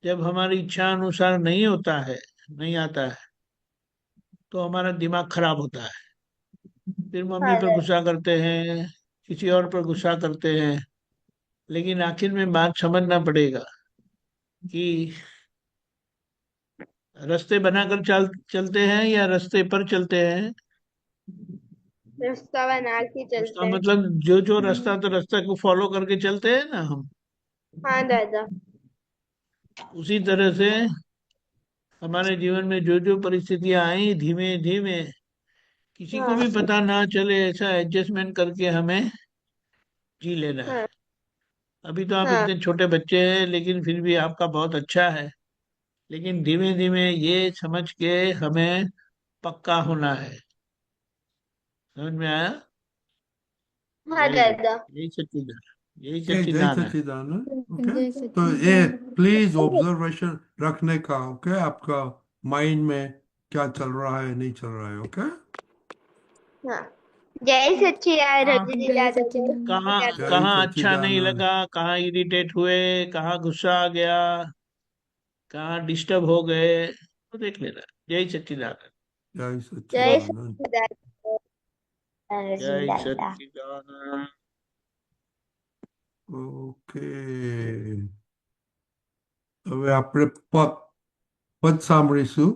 जब हमारी इच्छा अनुसार नहीं होता है, नहीं आता है, तो हमारा दिमाग खराब होता है। फिर मम्मी हाँ पर गुस्सा करते हैं, किसी और पर गुस्सा करते हैं। लेकिन आखिर में बात समझना पड़ेगा कि रास्ते बनाकर चलते हैं या रास्ते पर चलते हैं। रास्ता बना के उसका चलते हैं। मतलब जो जो रास्ता, तो रास्ता को फॉलो करके चलते हैं ना हम, हाँ दादा उसी तरह से हमारे जीवन में जो जो परिस्थितियां आई, धीमे धीमे किसी को हाँ भी पता ना चले ऐसा एडजस्टमेंट करके हमें जी लेना है। हाँ अभी तो आप हाँ इतने छोटे बच्चे हैं, लेकिन फिर भी आपका बहुत अच्छा है। लेकिन धीमे धीमे ये समझ के हमें पक्का होना है। समझ में आया? हाँ वेरी गुड। दादा। यही सच्चिदानंद, यही जय जय सच्चिदान है। सच्चिदानंद। ओके। जय तो ये सच्चिदानंद। प्लीज ऑब्जर्वेशन रखने का, ओके, आपका माइंड में क्या चल रहा है नहीं चल रहा है। ओके। हाँ जय सच्चिदानंद हाँ। रजनी जय दादा जय सच्चिदानंद। कहाँ जय सच्चिदानंद। कहाँ अच्छा नहीं सच्चिदानंद। लगा, कहाँ इरिटेट हुए, कहाँ गुस्सा आ गया, कहाँ डिस्टर्ब हो गए, तो देख लेना। जय सच्चिदानंद। जय जय सच्चिदानंद। सच्चिदानंद रजनी जय दादा। सच्चिदानंद। ઓકે, હવે આપણે પદ સાંભળીશું.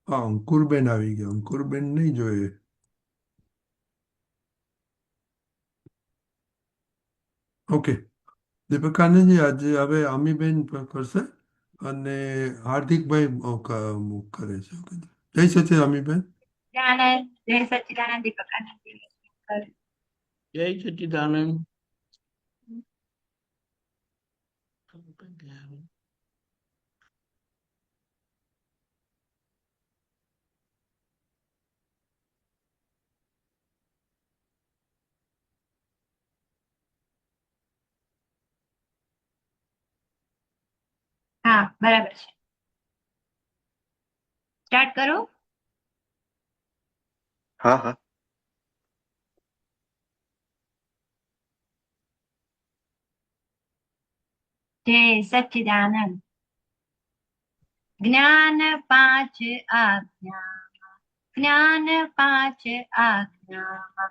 હા, અંકુરબેન આવી ગયા. અંકુરબેન નહીં જોઈએ. ઓકે, દીપકાનંદજી આજે હવે અમીબેન કરશે અને હાર્દિકભાઈ કરે છે. ઓકે. જય સચિદ અમીબેન. જય સચ્ચિદાનંદ દીપકાનંદ. જય સચ્ચિદાનંદ. હા, બરાબર છે. સ્ટાર્ટ કરો. હા હા. જય સચ્ચિદાનંદ. જ્ઞાન પાંચ આજ્ઞા, જ્ઞાન પાંચ આજ્ઞા,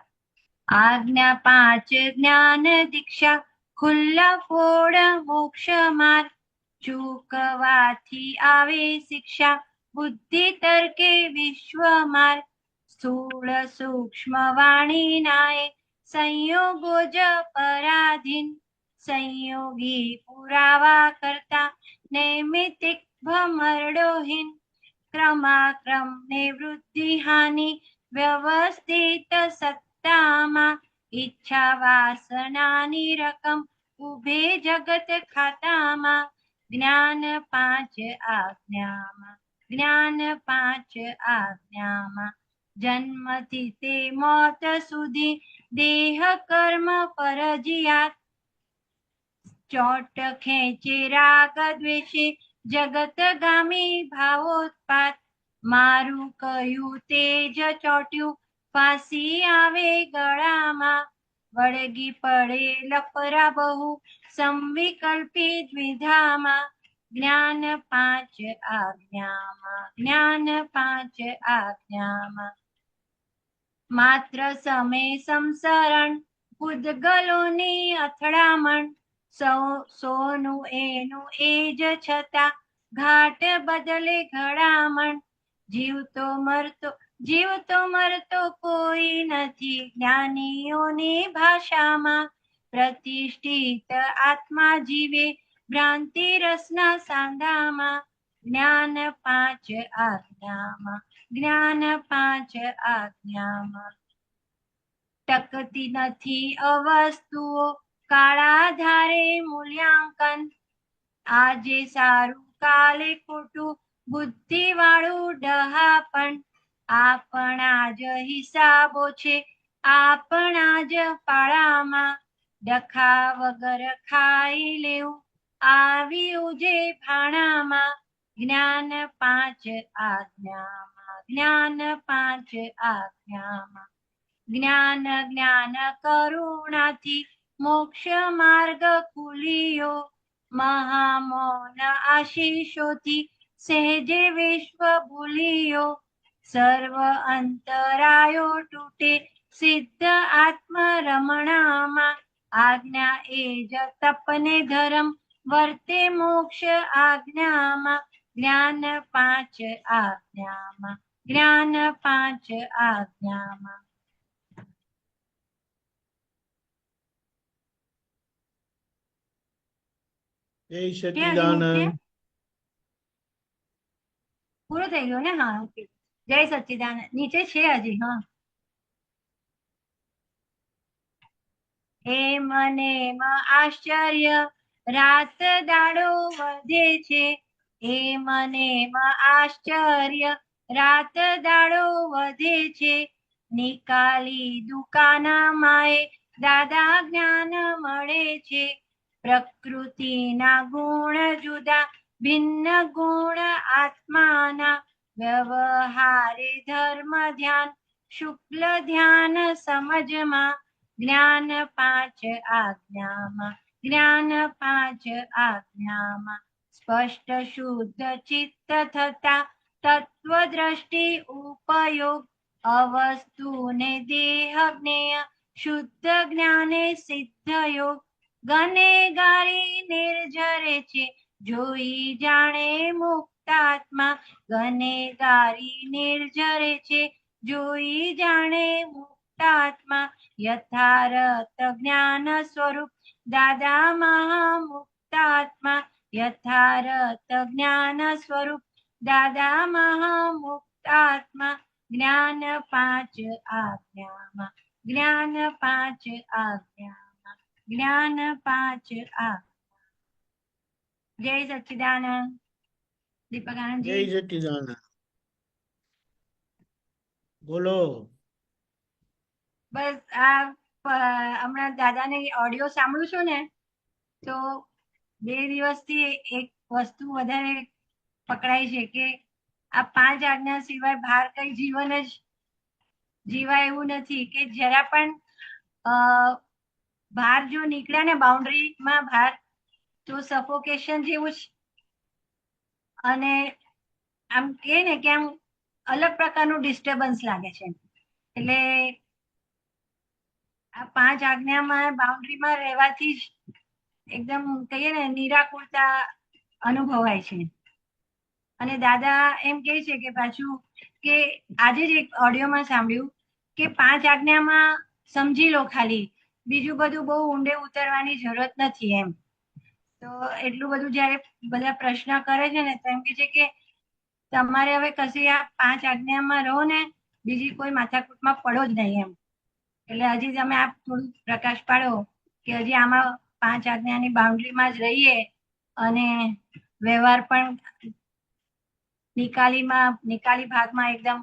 આજ્ઞા પાંચ જ્ઞાન દીક્ષા, ખુલ્લા ફોડ મોક્ષ માર્ગ, ચૂકવાથી આવે શિક્ષા, બુદ્ધિ તર્કે વિશ્વ માર્ગ, સ્થૂળ સૂક્ષ્મ વાણી નાય, સંયોગો જ પરાધીન, સંયોગી પુરાવા કરતા, નૈમિતિક ભમરડોહીન, ક્રમાક્રમ નિવૃત્તિ હાનિ, વ્યવસ્થિત સત્તામાં, ઈચ્છા વાસનાની રકમ, ઉભે જગત ખાતામાં, જ્ઞાન પાંચ આજ્ઞામાં, જ્ઞાન પાંચ આજ્ઞામાં, જન્મથી તે મોત સુધી, દેહ કર્મ ફરજિયાત, ચોટ ખેંચે રાગ દ્વેષે, જગતગામી ભાવોત્પાત, મારું કયું તેજ ચોટ્યું, ફાંસી આવે ગળામાં, વળગી પડે લફરા બહુ, સંવિકલ્પી દ્વિધામાં, જ્ઞાન પાંચ આજ્ઞામાં, જ્ઞાન પાંચ આજ્ઞામાં, માત્ર સમય સંસરણ, પૂદગલોની અથડામણ, સોનું એનું એ જ છતાં, ઘાટ બદલે ઘડામણ, જીવતો મરતો કોઈ નથી, જ્ઞાનીઓની ભાષામાં, પ્રતિષ્ઠિત આત્મા જીવે, ભ્રાંતિ રસના સાંધામાં, જ્ઞાન પાંચ આજ્ઞામાં, જ્ઞાન પાંચ આજ્ઞામાં, ટકતી નથી અવસ્તુઓ, કાળા ધારે મૂલ્યાંકન, આજે સારું કાલે ખોટું, બુદ્ધિ વાળું ડહાપણ, આપણા જ હિસાબો છે, આપણા જ પાળામાં, ડખા વગર ખાઈ લેવું, આવ્યું જે ભાણામાં, જ્ઞાન પાંચ આજ્ઞામાં, જ્ઞાન પાંચ આજ્ઞામાં, જ્ઞાન જ્ઞાન કરુણાથી, મોક્ષ માર્ગ ખુલ્યો, મહામૌન આશીષોથી, સહેજે વિશ્વ ભૂલ્યો, સર્વ અંતરાયો તૂટે, સિદ્ધ આત્મ રમણામાં, આજ્ઞા એ જ તપને ધર્મ, વર્તે મોક્ષ આજ્ઞામાં, જ્ઞાન પાંચ આજ્ઞામાં, જ્ઞાન પાંચ આજ્ઞામાં. જય સચ્ચિદાનંદ. પૂરો થઈ ગયો ને? હા, ઓકે. જય સચ્ચિદાનંદ. નીચે છે હજી. હા, એ મને આશ્ચર્ય, રાત દાડો વધે છે, એ મને આશ્ચર્ય, રાત દાડો વધે છે, નિકાલી દુકાના માએ, દાદા જ્ઞાન મળે છે, પ્રકૃતિના ગુણ જુદા, ભિન્ન ગુણ આત્માના, વ્યવહારે ધર્મ ધ્યાન, શુક્લ ધ્યાન સમજમાં, જ્ઞાન પાંચ આજ્ઞામાં, જ્ઞાન પાંચ આજ્ઞામાં, સ્પષ્ટ શુદ્ધ ચિત્ત થતા, તત્વદ્રષ્ટિ ઉપયોગ, અવસ્તુને દેહ જ્ઞેય, શુદ્ધ જ્ઞાને સિદ્ધ યોગ, ગનેગારી નિર્જરે છે જોઈ જાણે મુક્તાત્મા. ગનેગારી નિર્જરે છે જોઈ જાણે મુક્તાત્મા. યથાર્થ જ્ઞાન સ્વરૂપ દાદા મહામુક્તાત્મા. યથાર્થ જ્ઞાન સ્વરૂપ દાદા મહામુક્તાત્મા. જ્ઞાન પાંચ આજ્ઞામાં, જ્ઞાન પાંચ આજ્ઞામાં, જ્ઞાન પાંચ આ. જય સચ્ચિદાનંદ. દીપક જય આનંદજી. સચ્ચિદાનંદ. બોલો. બસ હમણાં દાદાને ઓડિયો સાંભળું છું ને, તો 2 દિવસથી એક વસ્તુ વધારે પકડાય છે કે આ 5 આજ્ઞા સિવાય બહાર કઈ જીવન જ જીવાય એવું નથી. કે જરા પણ બહાર જો નીકળ્યા ને બાઉન્ડ્રીમાં બહાર, તો સફોકેશન જેવું જ, અને આમ કે ને કે આમ અલગ પ્રકારનું ડિસ્ટર્બન્સ લાગે છે. એટલે આ 5 આજ્ઞામાં બાઉન્ડ્રીમાં રહેવાથી જ એકદમ કહીએ ને નિરાકુરતા અનુભવાય છે. અને દાદા એમ કહે છે કે પાછું કે આજે જ એક ઓડિયોમાં સાંભળ્યું કે 5 આજ્ઞામાં સમજી લો ખાલી, બીજું બધું બહુ ઊંડે ઉતરવાની જરૂરત નથી એમ. તો એટલું બધું જયારે બધા પ્રશ્ન કરે છે ને, તો એમ કે છે કે તમારે હવે કશી આ 5 આજ્ઞામાં રહો ને, બીજી કોઈ માથાકૂટમાં પડો જ નહીં એમ. એટલે હજી તમે આપ થોડું પ્રકાશ પાડો કે હજી આમાં 5 આજ્ઞાની બાઉન્ડ્રીમાં જ રહીએ અને વ્યવહાર પણ નિકાલી ભાગમાં એકદમ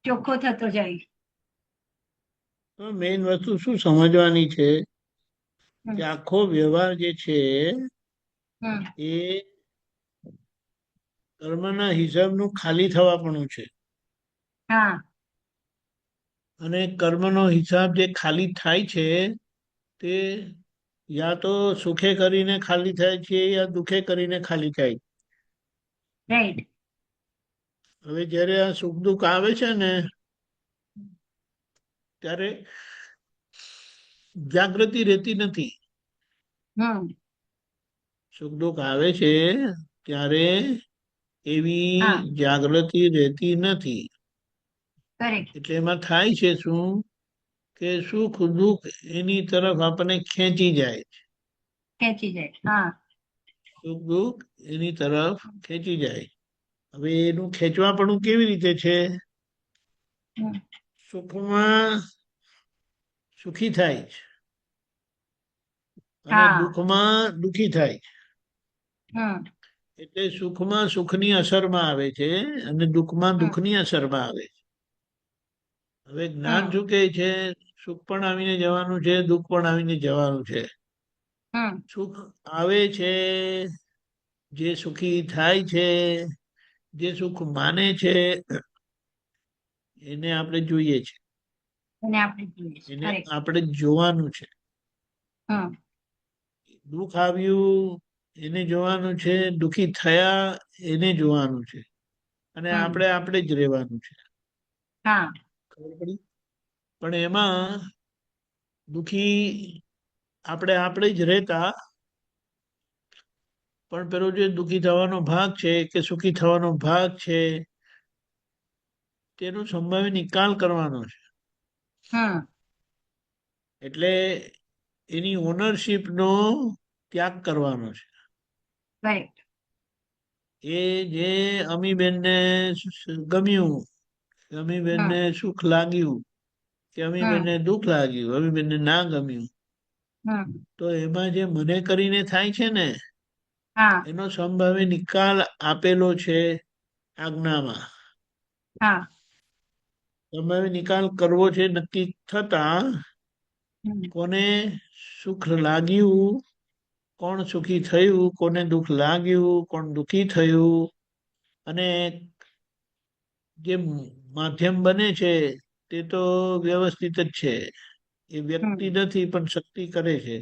ચોખ્ખો થતો જાય. મેઇન વસ્તુ શું સમજવાની છે કે આખો વ્યવહાર જે છે એ કર્મના હિસાબનું ખાલી થવાપણું છે. હા. અને કર્મનો હિસાબ જે ખાલી થાય છે તે યા તો સુખે કરીને ખાલી થાય છે યા દુઃખે કરીને ખાલી થાય. રાઈટ. હવે જ્યારે આ સુખ દુઃખ આવે છે ને, ત્યારે જાગૃતિ રહેતી નથી. સુખ દુઃખ આવે છે ત્યારે એવી જાગૃતિ રહેતી નથી. એટલે એમાં થાય છે શું કે સુખ દુઃખ એની તરફ આપણને ખેંચી જાય. સુખ દુઃખ એની તરફ ખેંચી જાય. હવે એનું ખેંચવાપણું કેવી રીતે છે? સુખમાં સુખી થાય છે અને દુઃખમાં દુઃખી થાય છે. એટલે સુખમાં સુખની અસરમાં આવે છે અને દુઃખમાં દુઃખની અસરમાં આવે છે. હવે જ્ઞાન શું કહે છે? સુખ પણ આવીને જવાનું છે, દુઃખ પણ આવીને જવાનું છે. સુખ આવે છે, જે સુખી થાય છે, જે સુખ માને છે, એને આપણે જોઈએ છે, એને આપણે જોવાનું છે. દુઃખ આવ્યું એને જોવાનું છે, દુઃખી થયા એને જોવાનું છે, અને આપણે જ રહેવાનું છે. ખબર પડી? પણ એમાં દુઃખી આપણે જ રહેતા, પણ પેલો જે દુઃખી થવાનો ભાગ છે કે સુખી થવાનો ભાગ છે તેનો સંભાવી નિકાલ કરવાનો છે. એટલે એની ઓનરશિપ નો ત્યાગ કરવાનો છે. એ જે અમીબેનને ગમ્યું, અમીબેનને સુખ લાગ્યું કે અમીબેનને દુઃખ લાગ્યું, અમીબેનને ના ગમ્યું, તો એમાં જે મને કરીને થાય છે ને, એનો સંભાવી નિકાલ આપેલો છે આજ્ઞામાં. સંભાવી નિકાલ કરવો છે નક્કી થતા કોને સુખ લાગ્યું, કોણ સુખી થયું, કોને દુઃખ લાગ્યું, કોણ દુઃખી થયું, અને જે માધ્યમ બને છે તે તો વ્યવસ્થિત જ છે. એ વ્યક્તિ નથી પણ શક્તિ કરે છે.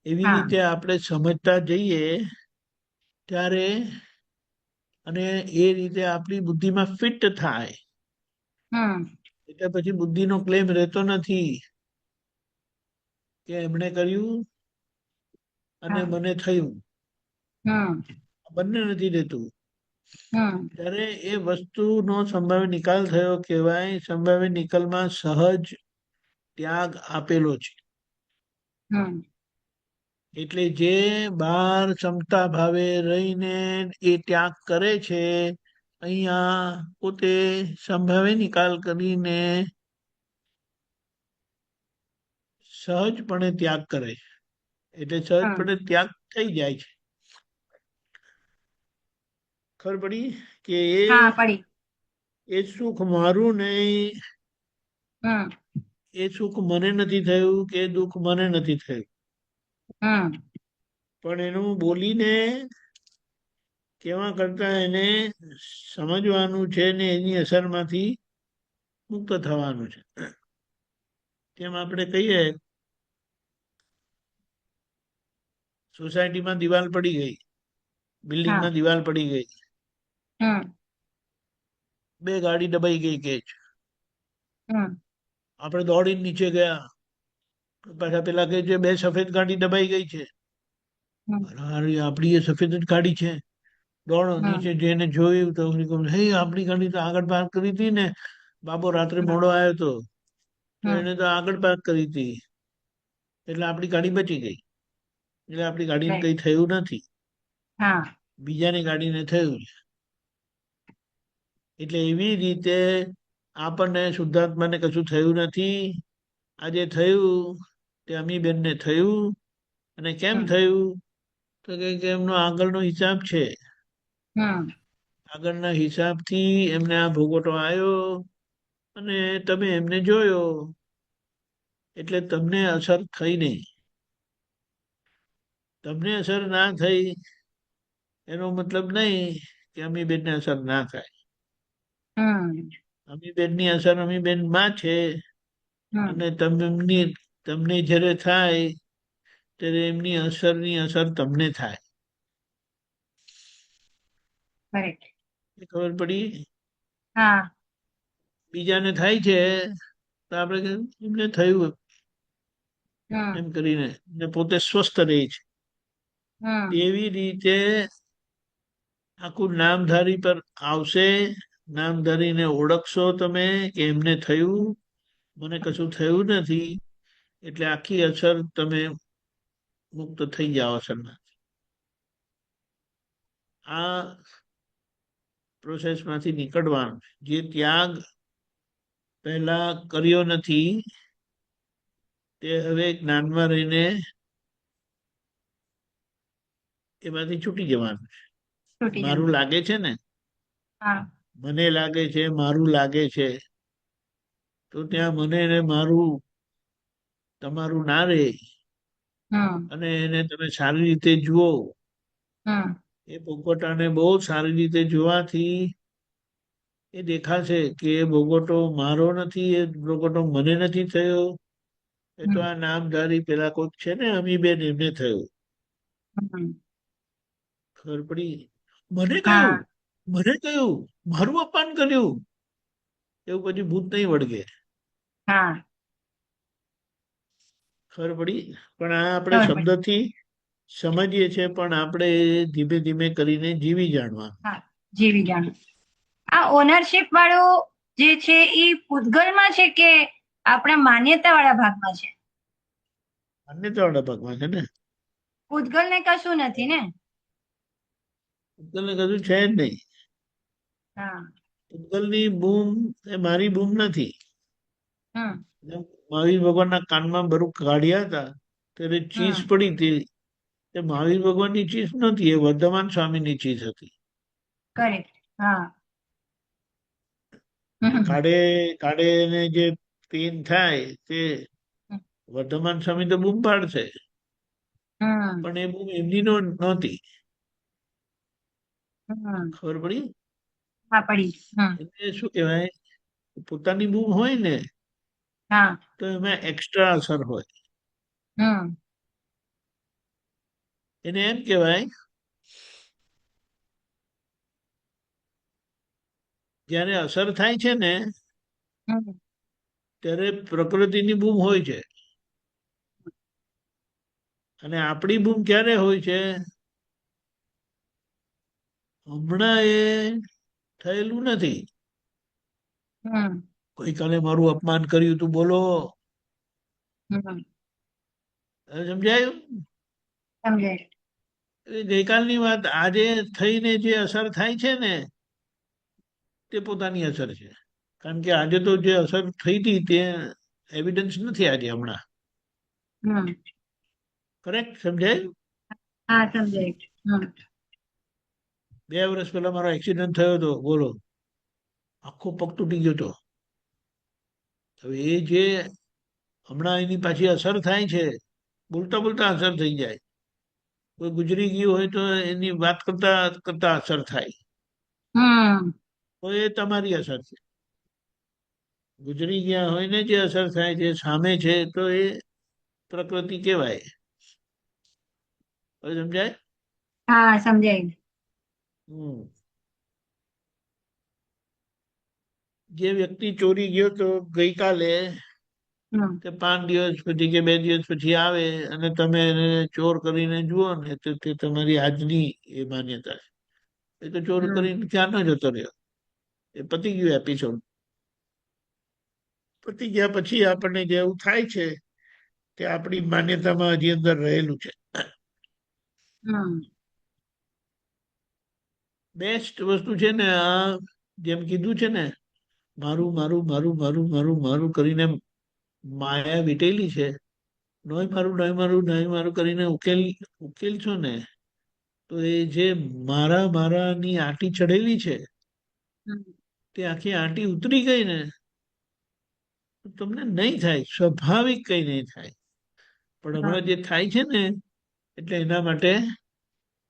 એવી રીતે આપણે સમજતા જઈએ ત્યારે, અને એ રીતે આપણી બુદ્ધિમાં ફિટ થાય એટલે પછી બુદ્ધિનો ક્લેમ રહેતો નથી કે એમણે કર્યું અને હા. મને થયું, હમ બંને નથી રહેતું. હમ ત્યારે એ વસ્તુનો સંભાવ્ય નિકાલ થયો કહેવાય. સંભાવ્ય નિકાલમાં સહજ ત્યાગ આપેલો છે. હમ એટલે જે બહાર ક્ષમતા ભાવે રહીને એ ત્યાગ કરે છે, અહીંયા પોતે સંભાવ્ય નિકાલ કરીને સહજપણે ત્યાગ કરે છે. એટલે સહજપણે ત્યાગ થઈ જાય છે. ખબર પડી કે હા પડી. એ સુખ મારું નહીં, હમ એ સુખ મને નથી થયું કે દુઃખ મને નથી થયું, હમ પણ એનું બોલીને કેવા કરતા એને સમજવાનું છે ને એની અસરમાંથી મુક્ત થવાનું છે. તેમ આપણે કહીએ સોસાયટીમાં દિવાલ પડી ગઈ, બિલ્ડિંગમાં દિવાલ પડી ગઈ, હમ 2 ગાડી દબાઈ ગઈ કે હમ આપણે દોડીને નીચે ગયા, પાછા પેલા કે છે 2 સફેદ ગાડી દબાઈ ગઈ છે. હમ અરે આપણી એ સફેદ જ ગાડી છે. દોડો નીચે જઈને જોયું તો હે આપણી ગાડી તો આગળ પાર્ક કરી હતી ને, બાબો રાત્રે મોડો આવ્યો હતો તો એને તો આગળ પાર્ક કરી હતી, એટલે આપણી ગાડી બચી ગઈ. એટલે આપણી ગાડીને કઈ થયું નથી, હા બીજાની ગાડીને થયું છે. એટલે એવી રીતે આપણને શુદ્ધાત્માને કશું થયું નથી. આજે થયું તે અમીબેનને થયું. અને કેમ થયું તો કે એમનો આગળનો હિસાબ છે. હમ આગળના હિસાબથી એમને આ ભોગવટો આવ્યો અને તમે એમને જોયો એટલે તમને અસર થઈ નહીં. તમને અસર ના થઈ એનો મતલબ નહીં કે અમીબેનને અસર ના થાય. અમીબેનની અસર અમીબેનમાં છે અને તમને જ્યારે થાય ત્યારે એમની અસરની અસર તમને થાય. ખબર પડી? હા બીજાને થાય છે તો આપણે એમને થયું એમ કરીને ને પોતે સ્વસ્થ રહે છે. એવી રીતે આખું નામધારી પર આવશે. નામધારીને ઓળખશો તમે કે એમને થયું, મને કશું થયું નથી, એટલે આખી અસર તમે મુક્ત થઈ જાઓ અસરના. આ પ્રોસેસમાંથી નીકળવાનું. જે ત્યાગ પહેલા કર્યો નથી તે હવે જ્ઞાનમાં રહીને એમાંથી છૂટી જવાનું છે. મારું લાગે છે ને, મને લાગે છે, મારું લાગે છે, તો ત્યાં મને ને મારું તમારું ના રહે અને એને તમે સારી રીતે જુઓ. એ ભોગવટાને બહુ સારી રીતે જોવાથી એ દેખાશે કે એ ભોગવટો મારો નથી, એ ભોગવટો મને નથી થયો, એ તો આ નામધારી પેલા કોઈક છે ને અમીબેન એમને થયું. ખબર પડી? મને કહ્યું મારું અપમાન કર્યું એવું પછી ભૂત નહીં વળગે. ખબર પડી? પણ આ આપણે શબ્દથી સમજીએ છીએ, પણ આપણે ધીમે ધીમે કરીને જીવી જાણવાનું. જીવી જાણો. આ ઓનરશિપ વાળો જે છે એ પૂતગલમાં છે કે આપણા માન્યતા વાળા ભાગમાં છે? માન્યતા વાળા ભાગમાં છે ને. પૂતગલ ને કશું નથી ને? પૂતગલને કશું છે જ નહીં. પૂતગલની બૂમ એ મારી બૂમ નથી. મહાવીર ભગવાનના કાનમાં બરું કાઢ્યા હતા ત્યારે ચીસ પડી હતી, એ મહાવીર ભગવાનની ચીસ નથી, એ વર્ધમાન સ્વામીની ચીસ હતી. કાઢે ને જે પેન થાય તે વર્ધમાન સ્વામી તો બૂમ પાડશે, પણ એ બૂમ એમની નહોતી. ખબર પડી? એટલે શું કહેવાય, પોતાની બૂમ હોય ને તો એમાં એક્સ્ટ્રા અસર હોય. એને એમ કહેવાય જયારે અસર થાય છે ને ત્યારે પ્રકૃતિની બૂમ હોય છે, અને આપણી ભૂલ ક્યારે હોય છે? હમણાં એ થયેલું નથી. હમ ગઈકાલે મારું અપમાન કર્યું તું, બોલો. હમ હવે સમજાયું? સમજાય. એ ગઈકાલની વાત આજે થઈને જે અસર થાય છે ને, તે પોતાની અસર છે. કારણ કે આજે તો જે અસર થઈ હતી તે એવિડન્સ નથી આજે હમણાં. હમ કરેક્ટ? સમજાયું? હા સમજાય. 2 વર્ષ પહેલા મારો એક્સિડન્ટ થયો હતો, બોલો. આખો પગ તૂટી ગયો હતો. હવે એ જે હમણાં એની પાછી અસર થાય છે, બોલતા બોલતા અસર થઈ જાય. કોઈ ગુજરી ગયું હોય તો એની વાત કરતા કરતા અસર થાય, હમ તો એ તમારી અસર છે. ગુજરી ગયા હોય ને જે અસર થાય છે સામે છે, તો એ પ્રકૃતિ કહેવાય. હવે સમજાય? હા સમજાય. જે વ્યક્તિ ચોરી ગયો તો ગઈકાલે, હમ કે 5 દિવસ પછી કે 2 દિવસ પછી આવે અને તમે એને ચોર કરીને જુઓ ને, તો તે તમારી આજની એ માન્યતા છે. એ તો ચોર કરીને ક્યાંનો જતો રહ્યો, એ પતી ગયું એપિસોડ. પતી ગયા પછી આપણને જેવું થાય છે તે આપણી માન્યતામાં હજી અંદર રહેલું છે. બેસ્ટ વસ્તુ છે ને આ, જેમ કીધું છે ને, મારું મારું મારું મારું મારું મારું કરીને માયા વીટેલી છે. નોય મારું નોય મારું નોય મારું કરીને ઉકેલશો ને, તો એ જે મારા મારાની આંટી ચડેલી છે તે આખી આંટી ઉતરી ગઈ ને, તો તમને નહીં થાય, સ્વાભાવિક કઈ નહીં થાય. પણ હમણાં જે થાય છે ને, એટલે એના માટે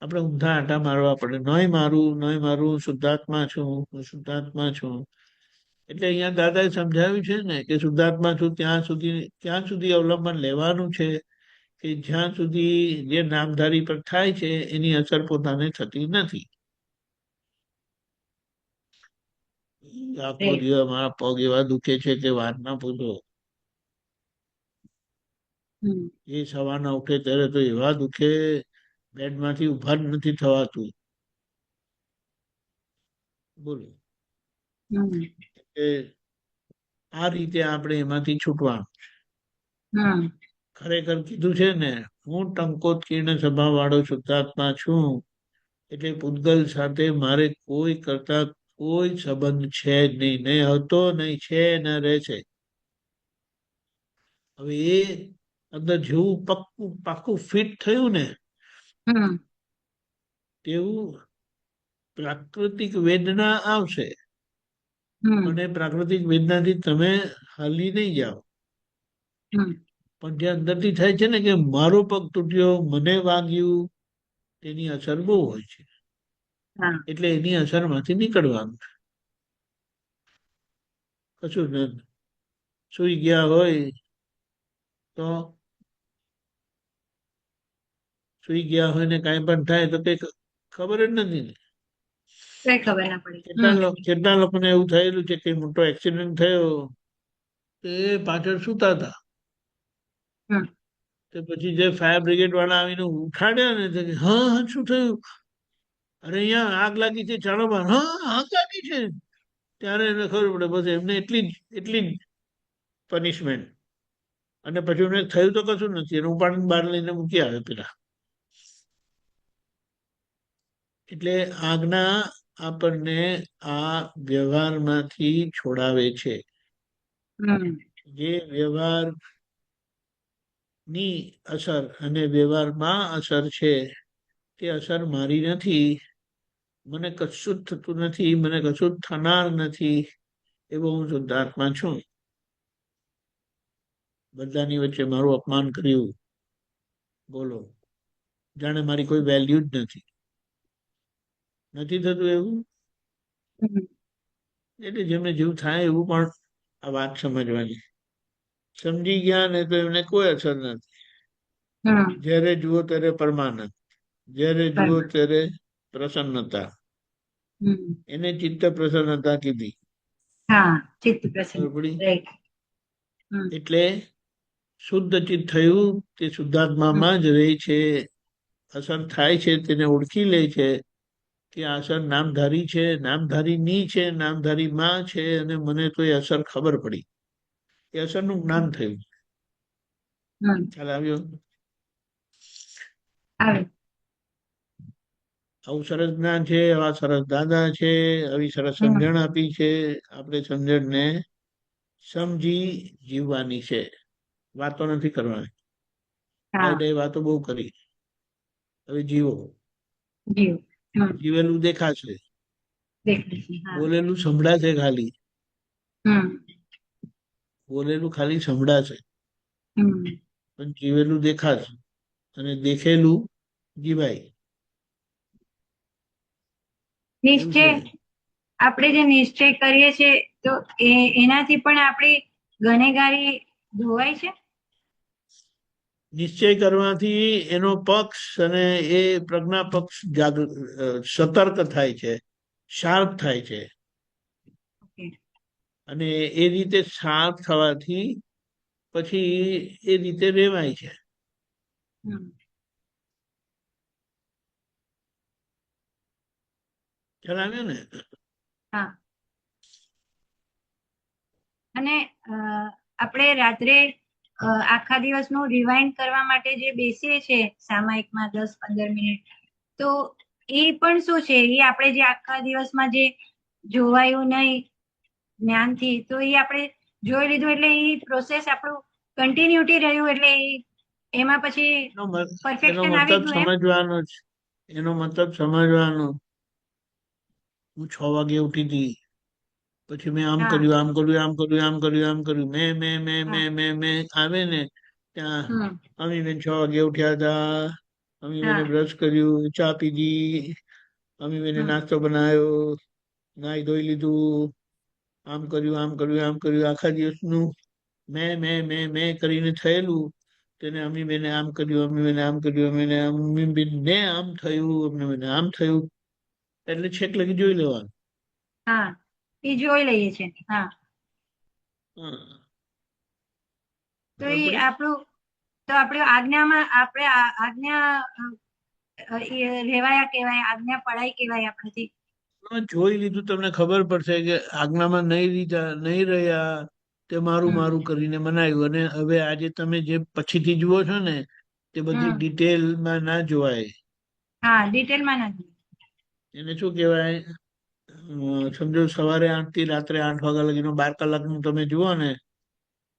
આપણે ઊંધા આંટા મારવા પડે. નોય મારું, હું શુદ્ધાત્મા છું, હું શુદ્ધાત્મા છું. એટલે અહીંયા દાદાએ સમજાવ્યું છે ને કે શુદ્ધાત્મા છું ત્યાં સુધી અવલંબન લેવાનું છે કે જ્યાં સુધી જે નામધારી પર થાય છે એની અસર પોતાને થતી નથી. આખો દિવસ મારા પગ એવા દુખે છે કે વાત ના પૂછો. એ સવારના ઉઠે ત્યારે તો એવા દુખે, બેડમાંથી ઉભા જ નથી થવાતું. બોલો. આ રીતે આપણે એમાંથી છૂટવાનું. ખરેખર કીધું છે ને, હું ટંકોત્કીર્ણ સ્વભાવ વાળો શુદ્ધાત્મા છું. એટલે પૂતગલ સાથે મારે કોઈ કરતા કોઈ સંબંધ છે જ નહીં, નહીં હતો, નહીં છે, ન રહેશે. હવે એ અંદર જેવું પાક્કું ફિટ થયું ને, તેવું પ્રાકૃતિક વેદના આવશે. અને પ્રાકૃતિક વેદનાથી તમે હાલી નહીં જાઓ. પણ જે અંદરથી થાય છે ને કે મારો પગ તૂટ્યો, મને વાગ્યું, તેની અસર બહુ હોય છે. એટલે એની અસરમાંથી નીકળવાનું. કશું ને સુઈ ગયા હોય તો સુઈ ગયા હોય ને કાંઈ પણ થાય તો કઈ ખબર જ નથી ને. કઈ ખબર ના પડે. કેટલા લોકોને એવું થયેલું છે કે મોટો એક્સિડન્ટ થયો, તે પાછળ સુતા હતા. તો પછી જે ફાયર બ્રિગેડ વાળા આવીને ઉઠાડ્યા ને, તો હા શું થયું? અરે અહીંયા આગ લાગી છે, ચાલો બહાર. હા આગ લાગી છે. ત્યારે એને ખબર પડે, બસ એમને એટલી જ પનિશમેન્ટ. અને પછી એમને થયું તો કશું નથી, એનું ઉપાડીને બહાર લઈને મૂકી આવે પેલા. એટલે આજ્ઞા આપણને આ વ્યવહારમાંથી છોડાવે છે. જે વ્યવહારની અસર અને વ્યવહારમાં અસર છે, તે અસર મારી નથી. મને કશું જ થતું નથી, મને કશું જ થનાર નથી, એવો હું શુદ્ધાત્મા છું. બધાની વચ્ચે મારું અપમાન કર્યું, બોલો, જાણે મારી કોઈ વેલ્યુ જ નથી થતું એવું. એટલે જેમને જેવું થાય એવું પણ આ વાત સમજવાની. સમજી ગયા ને તો એમને કોઈ અસર નથી. જ્યારે જુઓ ત્યારે પરમાનંદ, જ્યારે જુઓ ત્યારે પ્રસન્નતા. એને ચિત્ત પ્રસન્નતા કીધી. એટલે શુદ્ધ ચિત્ત થયું તે શુદ્ધાત્મામાં જ રહે છે. અસર થાય છે તેને ઓળખી લે છે કે આ અસર નામધારી છે, નામધારી ની છે, નામધારી માં છે, અને મને તો એ અસર ખબર પડી. એ અસરનું જ્ઞાન થયું. ખ્યાલ આવ્યો? આવું સરસ જ્ઞાન છે, આવા સરસ દાદા છે, આવી સરસ સમજણ આપી છે. આપણે સમજણને સમજી જીવવાની છે, વાતો નથી કરવાની. વાતો બહુ કરી, હવે જીવો. જીવેલું દેખાશે, બોલેલું સંભળાશે, ખાલી બોલેલું ખાલી સંભળાશે, પણ જીવેલું દેખાશે અને દેખેલું જીવાય. નિશ્ચય આપણે જે નિશ્ચય કરીએ છીએ તો એનાથી પણ આપણી ગુનેગારી ધોવાય છે. નિશ્ચય કરવાથી એનો પક્ષ અને એ પ્રજ્ઞા પક્ષ સતર્ક થાય છે, શાર્પ થાય છે. અને એ રીતે શાર્પ થવાથી પછી એ રીતે રેવાય છે. ખ્યાલ આવ્યો ને? હા. અને આપણે રાત્રે આખા દિવસનું રિવાઇન્ડ કરવા માટે જે બેસીએ છીએ સામાયિકમાં 10-15 મિનિટ, તો એ પણ શું છે? એ આપણે જે આખા દિવસમાં જે જોવાયું નહીં જ્ઞાનથી, તો એ આપણે જોઈ લીધું એટલે એ પ્રોસેસ આપણું કન્ટિન્યુટી રહ્યું, એટલે એમાં પછી પરફેક્શન આવી ગયું. સમજવાનો જ એનો મતલબ સમજવાનો. હું 6 વાગે ઉઠી હતી, પછી મેં આમ કર્યું, આમ કર્યું, આમ કર્યું, આમ કર્યું, આમ કર્યું, મેં આવે ને ત્યાં અમીબેન 6 વાગે ઉઠ્યા હતા. અમીબેને બ્રશ કર્યું, ચા પીધી, અમીબેને નાસ્તો બનાવ્યો, નાઈ ધોઈ લીધું, આમ કર્યું, આમ કર્યું, આમ કર્યું. આખા દિવસનું મેં કરીને થયેલું તેને અમીબેને આમ કર્યું, અમીબેને આમ કર્યું, અમીબેને આમ થયું, અમીબેને આમ થયું. એટલે છેક લગી જોઈ લેવાનું. હા, એ જોઈ લઈએ છે. હા, તો એ આપણે આજ્ઞામાં આપણે આજ્ઞા રેવાયા કહેવાય, આજ્ઞા પડાય કહેવાય આપણાથી. જોઈ લીધું, તમને ખબર પડશે કે આજ્ઞામાં નહીં રહ્યા, તે મારું કરીને મનાયું. અને હવે આજે તમે જે પછીથી જુઓ છો ને, તે બધી ડિટેલમાં ના જોવાય. હા, ડિટેલમાં ના જોવાય. એને શું કહેવાય? સમજો સવારે 8 થી રાત્રે 8 વાગ્યા લગીનું 12 કલાકનું તમે જુઓ ને,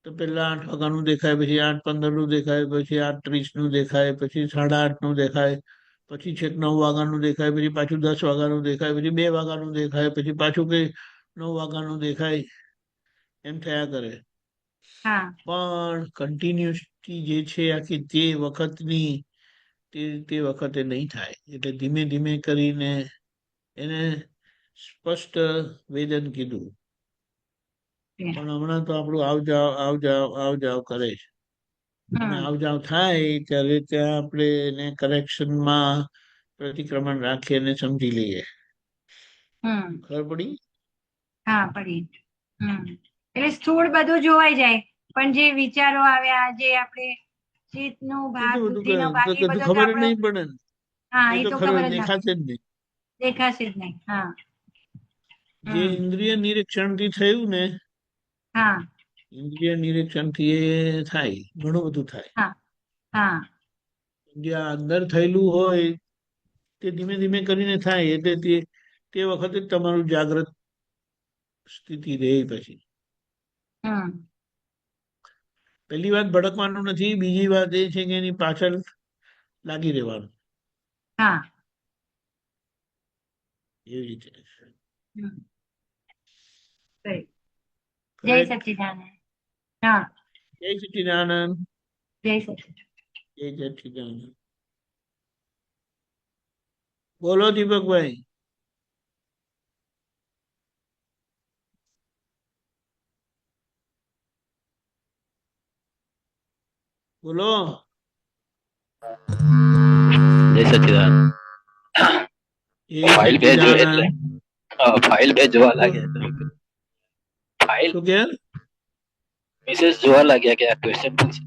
તો પેલા 8 વાગ્યાનું દેખાય, પછી 8:15 નું દેખાય, પછી 8:30 નું દેખાય, પછી 8:30 નું દેખાય, પછી છેક 9 વાગ્યાનું દેખાય, પછી પાછું 10 વાગ્યાનું દેખાય, પછી 2 વાગ્યાનું દેખાય, પછી પાછું કઈ 9 વાગ્યાનું દેખાય. એમ થયા કરે. પણ કન્ટિન્યુટી જે છે આખી તે વખતની તે વખતે નહીં થાય. એટલે ધીમે ધીમે કરીને એને સ્પષ્ટ વેદન કીધું. પણ હમણાં તો આપણું આવ કરે છે. અને આવ થાય ત્યારે ત્યાં આપણે એને કરેક્શનમાં પ્રતિક્રમણ રાખી અને સમજી લઈએ. ખબર પડી? હા, પડી. એટલે સ્થૂળ બધું જોવાઈ જાય, પણ જે વિચારો આવ્યા, જે આપણે ચિત્તનો ભાગ, બુદ્ધિનો ભાગ, એ બધો ખબર જ નહીં પડે. હા, એ તો ખબર જ દેખાશે જ નહીં. દેખાશે જ નહીં. હા, જે ઇન્દ્રિય નિરીક્ષણ થી થયું ને, ઇન્દ્રિય નિરીક્ષણ થી એ થાય, ઘણું બધું થાય. જે અંદર થયેલું હોય તે ધીમે ધીમે કરીને થાય. એટલે તે વખતે જ તમારું જાગ્રત સ્થિતિ રહે. પછી પહેલી વાત ભડકવાનું નથી, બીજી વાત એ છે કે એની પાછળ લાગી રહેવાનું. એવી રીતે. જય સચ્ચિદાનંદ. જય સચ્ચિદાનંદ. જય સચ્ચિદાનંદ. જય સચ્ચિદાનંદ. બોલો દીપકભાઈ. બોલો. જય સચ્ચિદાનંદ. ફાઇલ બે જો એટલે ફાઇલ બે જોવા લાગ્યા. ફાઇલ શું કે મિસેસ જોવા લાગ્યા કે આ ક્વેશ્ચન પૂછે.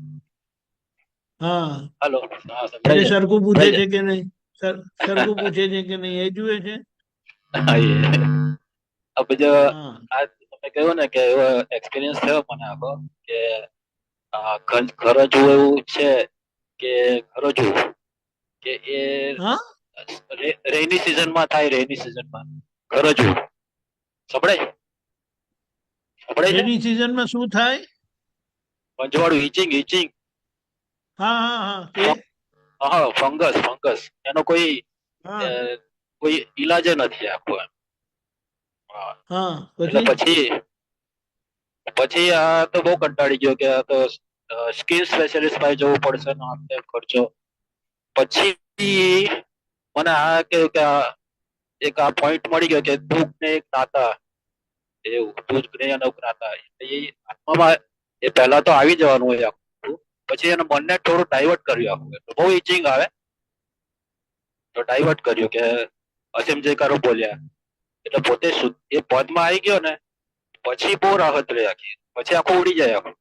હા હાલો હા એટલે સંભળાય છે સરખું પૂછે સંભળાય છે કે નહીં, સરખું પૂછે છે કે નહીં એ જુએ છે. છે હા આ બીજો હા આ તમે કહ્યું ને કે એવો એક્સપિરિયન્સ થયો મને આખો કે ખરજવું એવું છે કે ખરજવું કે એ હા રેની સિઝન માં થાય, રેની સિઝન માં ખરજવું સંભળાય સંભળાય છે. રેની સિઝનમાં શું થાય? પંચવાડું હિચિંગ હિચિંગ હા હા હા તે હા ફંગસ ફંગસ એનો કોઈ હા કોઈ ઈલાજ નથી આખો એમ. હા હા એટલે પછી પછી પછી આ તો બહુ કંટાળી ગયો કે આ તો સ્કિન સ્પેશિયાલિસ્ટ પાસે જવું પડશે ને આમ તેમ ખર્ચો. પછી મને આ કહ્યું કે એક આ પોઈન્ટ મળી ગયો કે દુઃખ ને એક નાતા એવું દુઃખ ને અને નાતા એ આત્મામાં એ પહેલા તો આવી જવાનું હોય આખું, પછી એને મનને થોડું ડાયવર્ટ કર્યું આખું. એટલે બહુ ઇચિંગ આવે તો ડાયવર્ટ કર્યું કે અસીમ જયકારો બોલ્યા એટલે પોતે એ પદમાં આવી ગયો ને પછી બહુ રાહત રહી આખી, પછી આખું ઉડી જાય આખું.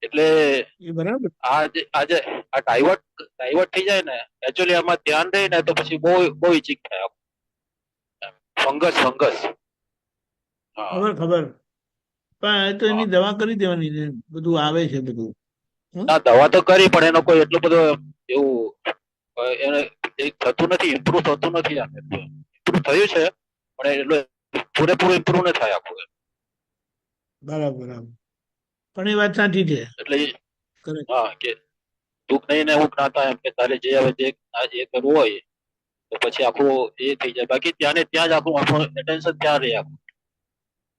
એટલે એ બરાબર. આજે આ ડાયવર્ટ થઈ જાય ને એકચ્યુઅલી આમાં ધ્યાન રહે ને તો પછી બહુ બહુ ઇચિંગ થાય આખું. ફંગસ ફંગસ હા ખબર ખબર, પણ એ તો હા. એની દવા કરી દેવાની છે, બધું આવે છે બધું. હમ? ના દવા તો કરી પણ એનો કોઈ એટલો બધો એવું એને થતું નથી, ઇમ્પ્રુવ થતું નથી. આને ઇમ્પ્રુવ થયું છે પણ એટલો પૂરેપૂરું ઇમ્પ્રુવ ન થાય આખું. બરાબર બરાબર, પણ એ વાત સાચી છે. એટલે Correct. હા કે દુઃખ નહીં ને હું જ્ઞાતા એમ કે તારે જે હવે જે કરવું હોય તો પછી આખું એ થઈ જાય. બાકી ત્યાં ને ત્યાં જ આખું આપણું એટેન્શન ત્યાં રહે આખું.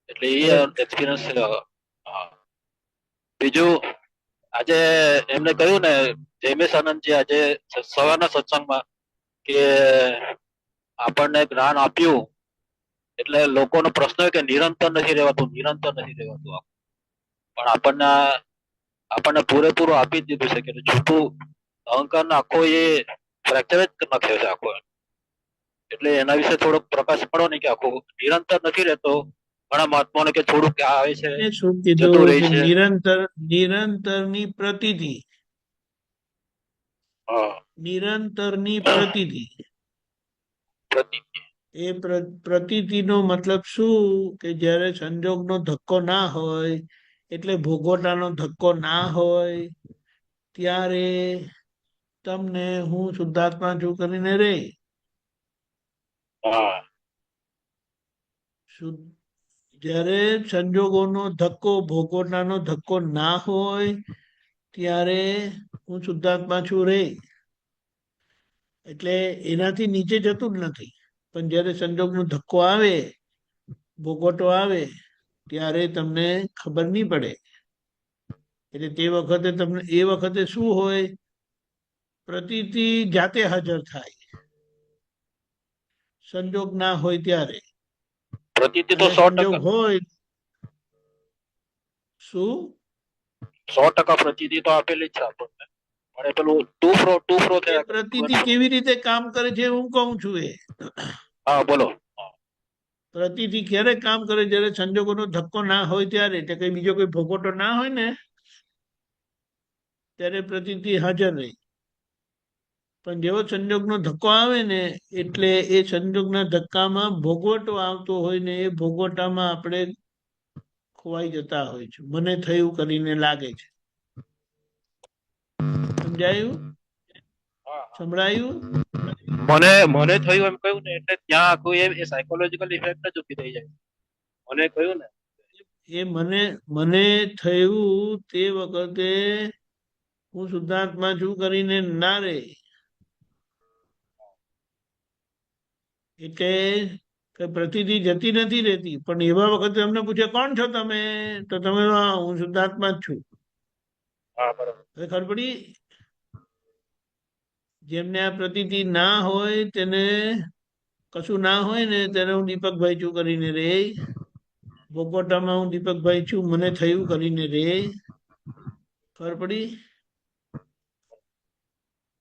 એટલે એ Correct. એક્સપિરિયન્સ છે. હા બીજું આજે એમને કહ્યું ને જયમેશ આનંદજી આજે સવારના સત્સંગમાં કે આપણને જ્ઞાન આપ્યું એટલે લોકોનો પ્રશ્ન હોય કે નિરંતર નથી રહેવાતું, નિરંતર નથી રહેવાતું. પણ આપણને પૂરેપૂરું આપી જ દીધું છે કે જૂઠું અહંકાર ના આખો એ ફ્રેક્ચર જ નાખ્યો છે આખો. એટલે એના વિશે થોડોક પ્રકાશ પડો ને કે આખું નિરંતર નથી રહેતો. ઘણા મહાત્માઓને કે થોડુંક આવે છે એ શું જતું કીધું રહે કે છે. નિરંતરની પ્રતીતિ, હા નિરંતરની પ્રતીતિ. પ્રતીતિ એ પ્રતીતિનો મતલબ શું કે જ્યારે સંજોગનો ધક્કો ના હોય, એટલે ભોગવટાનો ધક્કો ના હોય, ત્યારે તમને હું શુદ્ધાત્મા છું કરીને રે. હા જ્યારે સંજોગોનો ધક્કો, ભોગવટાનો ધક્કો ના હોય ત્યારે હું શુદ્ધાત્મા છું રે. એટલે એનાથી નીચે જતું જ નથી. પણ જ્યારે સંજોગનો ધક્કો આવે, ભોગવટો આવે, ત્યારે તમને ખબર નહીં પડે. એટલે તે વખતે તમને એ વખતે શું હોય, પ્રતીતિ જાતે હાજર થાય, સંજોગ ના હોય ત્યારે. પ્રતીતિ તો અને 100% સંજોગ હોય શું 100% પ્રતીતિ તો આપેલી જ છે આપણને. અને પેલું ટુ ફ્રો એ થયા કરે. પ્રતીતિ કેવી રીતે કામ કરે છે હું કહું છું. એ હા બોલો. પ્રતીતિ ક્યારે કામ કરે, જ્યારે સંજોગોનો ધક્કો ના હોય ત્યારે, એટલે કઈ બીજો કોઈ ભોગવટો ના હોય ને ત્યારે પ્રતીતિ હાજર રહી. પણ જેવો સંજોગનો ધક્કો આવે ને એટલે એ સંજોગના ધક્કામાં ભોગવટો આવતો હોય ને એ ભોગવટામાં આપણે ખોવાઈ જતા હોય છે. મને થયું કરીને લાગે છે. સમજાયું? સંભળાયું? મને થયું એમ કહ્યું ને એટલે ત્યાં આખું એ સાયકોલોજીકલ ઇફેક્ટ જ ઉભી થઈ જાય. મને કહ્યું ને એ મને થયું તે વખતે હું શુદ્ધાત્મા છું કરીને ના રે. એટલે પ્રતિથી જતી નથી રહેતી. પણ એવા વખતે અમને પૂછે કોણ છો તમે, તો તમે હું શુદ્ધાત્મા જ છું. હા બરાબર. હવે ખબર પડી? જેમને આ પ્રતીતિ ના હોય, તેને કશું ના હોય ને તેને હું દીપકભાઈ છું કરીને રે. ભોગવટામાં હું દીપકભાઈ છું મને થયું કરીને રે. ખબર પડી?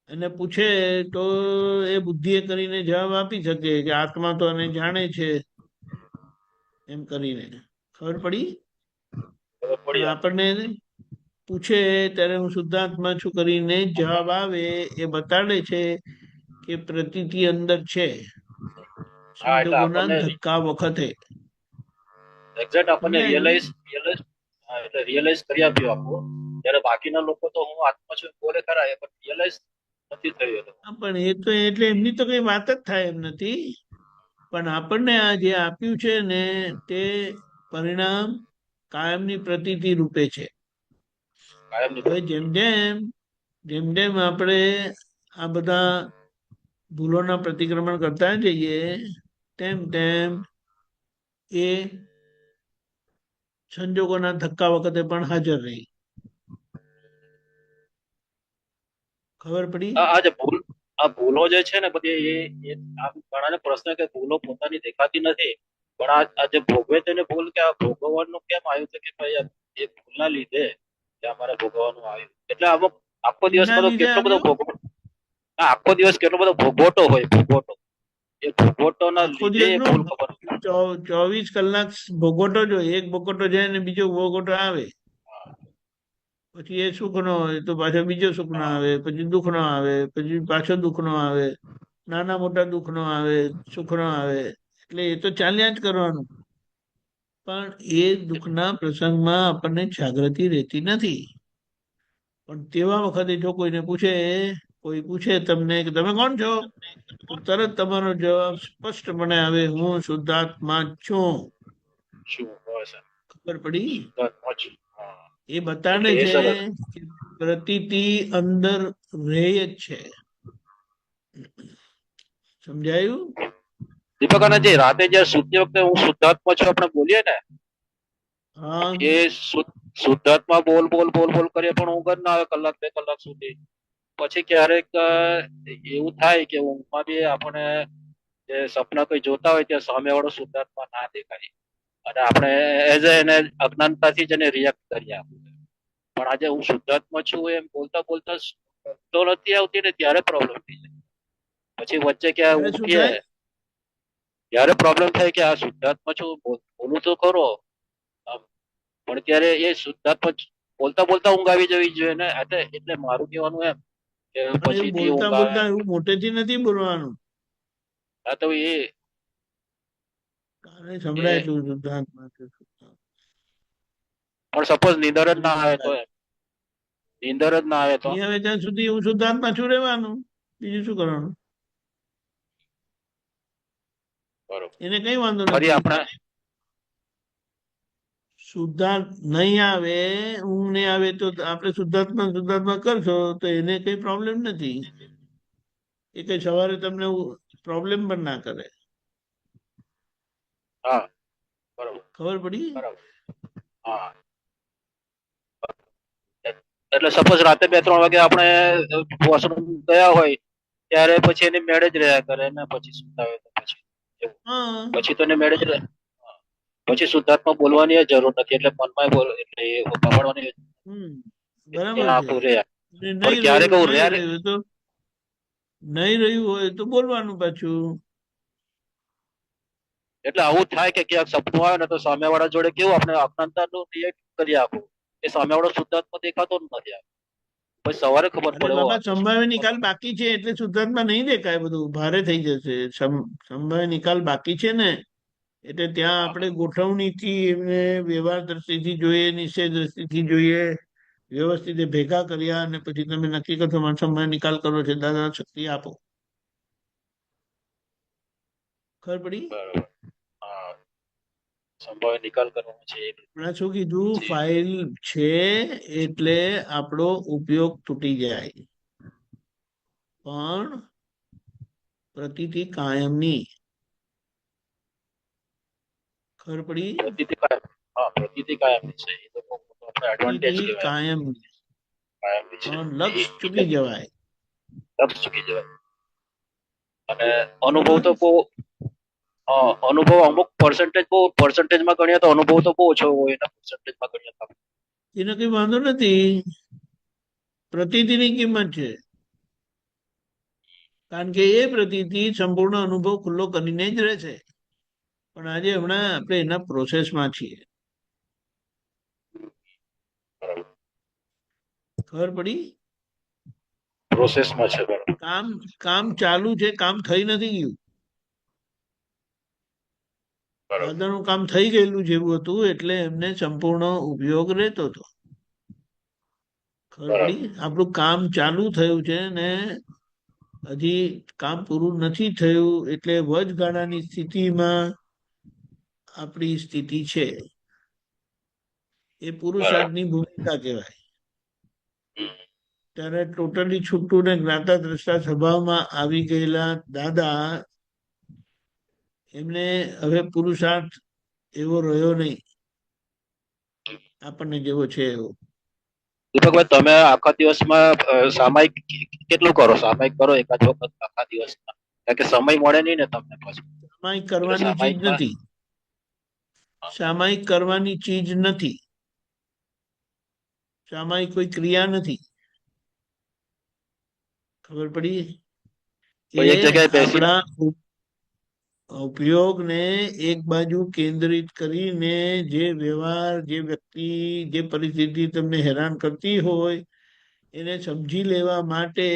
એને પૂછે તો એ બુદ્ધિ કરીને જવાબ આપી શકે કે આત્મા તો એને જાણે છે એમ કરીને. ખબર પડી? પણ આપણને પૂછે ત્યારે હું શુદ્ધાત્મા છું કરીને જવાબ આવે એ બતાડે છે કે પ્રતીતિ અંદર છે હા એટલે સંજોગોના આપણને ધક્કા વખતે. એક્ઝેક્ટ આપણને સમજાયું? રિયલાઇઝ કરી આપ્યું આપણું. ત્યારે બાકીના લોકો તો હું આત્મા છું બોલે ખરા એ પણ રિયલાઇઝ નથી થયું એ લોકો. હા, પણ એ તો એટલે એમની તો કઈ વાત જ થાય એમ નથી, પણ આપણને આ જે આપ્યું છે ને તે પરિણામ કાયમની પ્રતીતિ રૂપે છે. કાયમની હવે જેમ જેમ આપણે આ બધા ભૂલોના પ્રતિક્રમણ કરતા જઈએ તેમ તેમ એ સંજોગોના ધક્કા વખતે પણ હાજર રહી. ખબર પડી? આ ભૂલો જે છે ને બધી એ આમ ઘણાને પ્રશ્ન કે ભૂલો પોતાની દેખાતી નથી, પણ આ જે ભોગવે તેને ભૂલ કે આ ભોગવવાનું કેમ આવ્યું છે કે ભાઈ એ ભૂલના લીધે કે અમારે ભોગવવાનું આવ્યું. એટલે અમુક આખો દિવસમાં તો કેટલો બધો આખો દિવસ કેટલો બધો ભોગવટો હોય, ભોગવટો એ ભોગવટોના આખો લીધે એ ભૂલ ખબર 24 કલાક ભોગવટો જ હોય. એક ભોગવટો જાય ને બીજો ભોગવટો આવે, પછી એ સુખ નો હોય તો પાછો બીજો સુખ નો આવે, પછી દુઃખ નો આવે, પછી પાછો દુઃખ નો આવે, નાના મોટા દુઃખ નો આવે, સુખ નો આવે. એટલે એ તો ચાલ્યા જ કરવાનું, પણ એ દુઃખના પ્રસંગમાં આપણને જાગૃતિ રહેતી નથી. પણ તેવા વખતે જો કોઈ પૂછે તમને કે તમે કોણ છો, તો તરત તમારો જવાબ સ્પષ્ટપણે આવે, હું શુદ્ધાત્મા છું. ખબર પડી? એ બતાડે છે કે પ્રતીતિ અંદર રહે જ છે. સમજાયું? દીપક અને જે રાતે જયારે સૂતી વખતે હું શુદ્ધાત્મા છું આપણે બોલીએ ને, એ શુદ્ધાત્મા બોલ બોલ બોલ બોલ કરીએ પણ ઊંઘ જ ના આવે કલાક 2 કલાક સુધી. પછી ક્યારેક એવું થાય કે ઊંઘમાં બી આપણે જે સપના કોઈ જોતા હોય ત્યાં સામે વાળો શુદ્ધાત્મા ના દેખાય અને આપણે એઝ એને અજ્ઞાનતાથી જ એને રિએક્ટ કરીએ. પણ આજે હું શુદ્ધાત્મા છું એમ બોલતા બોલતા તો નથી આવતી ને ત્યારે પ્રોબ્લેમ થઈ જાય. પછી વચ્ચે ક્યાં ઉઠીએ ત્યારે પ્રોબ્લેમ થાય કે આ શુદ્ધાત્મા છું બોલું તો ખરો, પણ ત્યારે એ શુદ્ધાત્મા બોલતા બોલતા ઊંઘ આવી જવી જોઈએ ને. એટલે મારું કહેવાનું એમ કે પછી બોલતા બોલતા એવું મોટેથી નથી બોલવાનું. હા તો એ સંભળાય એટલું શુદ્ધાત્મા. પણ સપોઝ નીંદર જ ના આવે તો નીંદર જ ના આવે તો હવે ત્યાં સુધી હું શુદ્ધાત્મા છું રહેવાનું, બીજું શું કરવાનું? એને કઈ વાંધો નથી. શુદ્ધાર્થ નહીં આવે, ઊંઘ નહીં આવે તો આપણે શુદ્ધાત્મા કરશો તો એને કઈ પ્રોબ્લેમ નથી. એ કઈ સવારે તમને પ્રોબ્લેમ પણ ના કરે. ખબર પડી? એટલે સપોઝ રાતે 2-3 વાગે આપણે વોશરૂમ ગયા હોય ત્યારે પછી એની મેળે જ રહ્યા કરે ને પછી સુતા હોય તો પછી તો એને મેળે જ રહે. પછી શુદ્ધાત્મા બોલવાની જરૂર નથી, એટલે મનમાં બોલો એટલે એ સાંભળવાની ક્યારેક નહીં રહ્યું હોય તો બોલવાનું પાછું. એટલે આવું થાય કે ક્યાંક સપનું આવે ને તો સામેવાળા જોડે કેવું આપણે અજ્ઞાનતાનું રિએક્ટ કરી આપું, એ સામેવાળો શુદ્ધાત્મા દેખાતો જ નથી. પછી સવારે ખબર પડે બાબા સંભાવ્ય નિકાલ બાકી છે એટલે શુદ્ધાત્મા નહીં દેખાય, બધું ભારે થઈ જશે. સંભાવ્ય નિકાલ બાકી છે ને એટલે ત્યાં આપણે ગોઠવણીથી એમને વ્યવહાર દ્રષ્ટિથી જોઈએ, નિશ્ચય દ્રષ્ટિથી જોઈએ, વ્યવસ્થિત ભેગા કર્યા અને પછી તમે નક્કી કરશો સંભાવ્ય નિકાલ કરો છે, દાદા શક્તિ આપો. ખબર પડી? સંભાવ્ય નિકાલ કરવાનો છે. શું કીધું? ફાઇલ છે એટલે આપણો ઉપયોગ તૂટી જાય, પણ પ્રતીતિ કાયમની. ખબર પડી? પ્રતીતિ કાયમની છે, એ તો આપણે એડવાન્ટેજ કહેવાય. કાયમની લક્ષ ચૂકી જવાય. અને અનુભવ તો અનુભવ અમુક પર્સન્ટેજમાં ગણીએ તો અનુભવ તો બહુ ઓછો હોય એના પર્સન્ટેજમાં ગણીએ તો. એનો કઈ વાંધો નથી, પ્રતીતિની કિંમત છે, કારણ કે એ પ્રતીતિ સંપૂર્ણ અનુભવ ખુલ્લો કરીને જ રહે છે. પણ આજે હમણાં આપણે એના પ્રોસેસમાં છીએ. ખબર પડી? પ્રોસેસમાં છે બરાબર. કામ ચાલુ છે, કામ થઈ નથી ગયું. બરાબર. દાદાનું કામ થઈ ગયેલું જેવું હતું, એટલે એમને સંપૂર્ણ ઉપયોગ રહેતો હતો. ખબર પડી? આપણું કામ ચાલુ થયું છે ને હજી કામ પૂરું નથી થયું, એટલે વચગાળાની સ્થિતિમાં આપણી સ્થિતિ છે. એ પુરુષાર્થની ભૂમિકા કહેવાય. ત્યારે ટોટલી છૂટું ને જ્ઞાતા દ્રષ્ટા સ્વભાવમાં આવી ગયેલા દાદા, એમને હવે પુરુષાર્થ એવો રહ્યો નહીં આપણને જેવો છે એવો. દીપકભાઈ, તમે આખા દિવસમાં સામાયિક કેટલું કરો? સામાયિક કરો એકાદ વખત આખા દિવસમાં? કારણ કે સમય મળે નહીં ને તમને પાછું. સામાયિક કરવાની ચીજ નથી. સામાયિક કરવાની ચીજ નથી. સામાયિક કોઈ ક્રિયા નથી. ખબર પડી? એક જગ્યાએ બેસીને આપણા ઉપયોગને એક બાજુ કેન્દ્રિત કરીને જે વ્યવહાર, જે વ્યક્તિ, જે પરિસ્થિતિ તમને હેરાન કરતી હોય એને સમજી લેવા માટે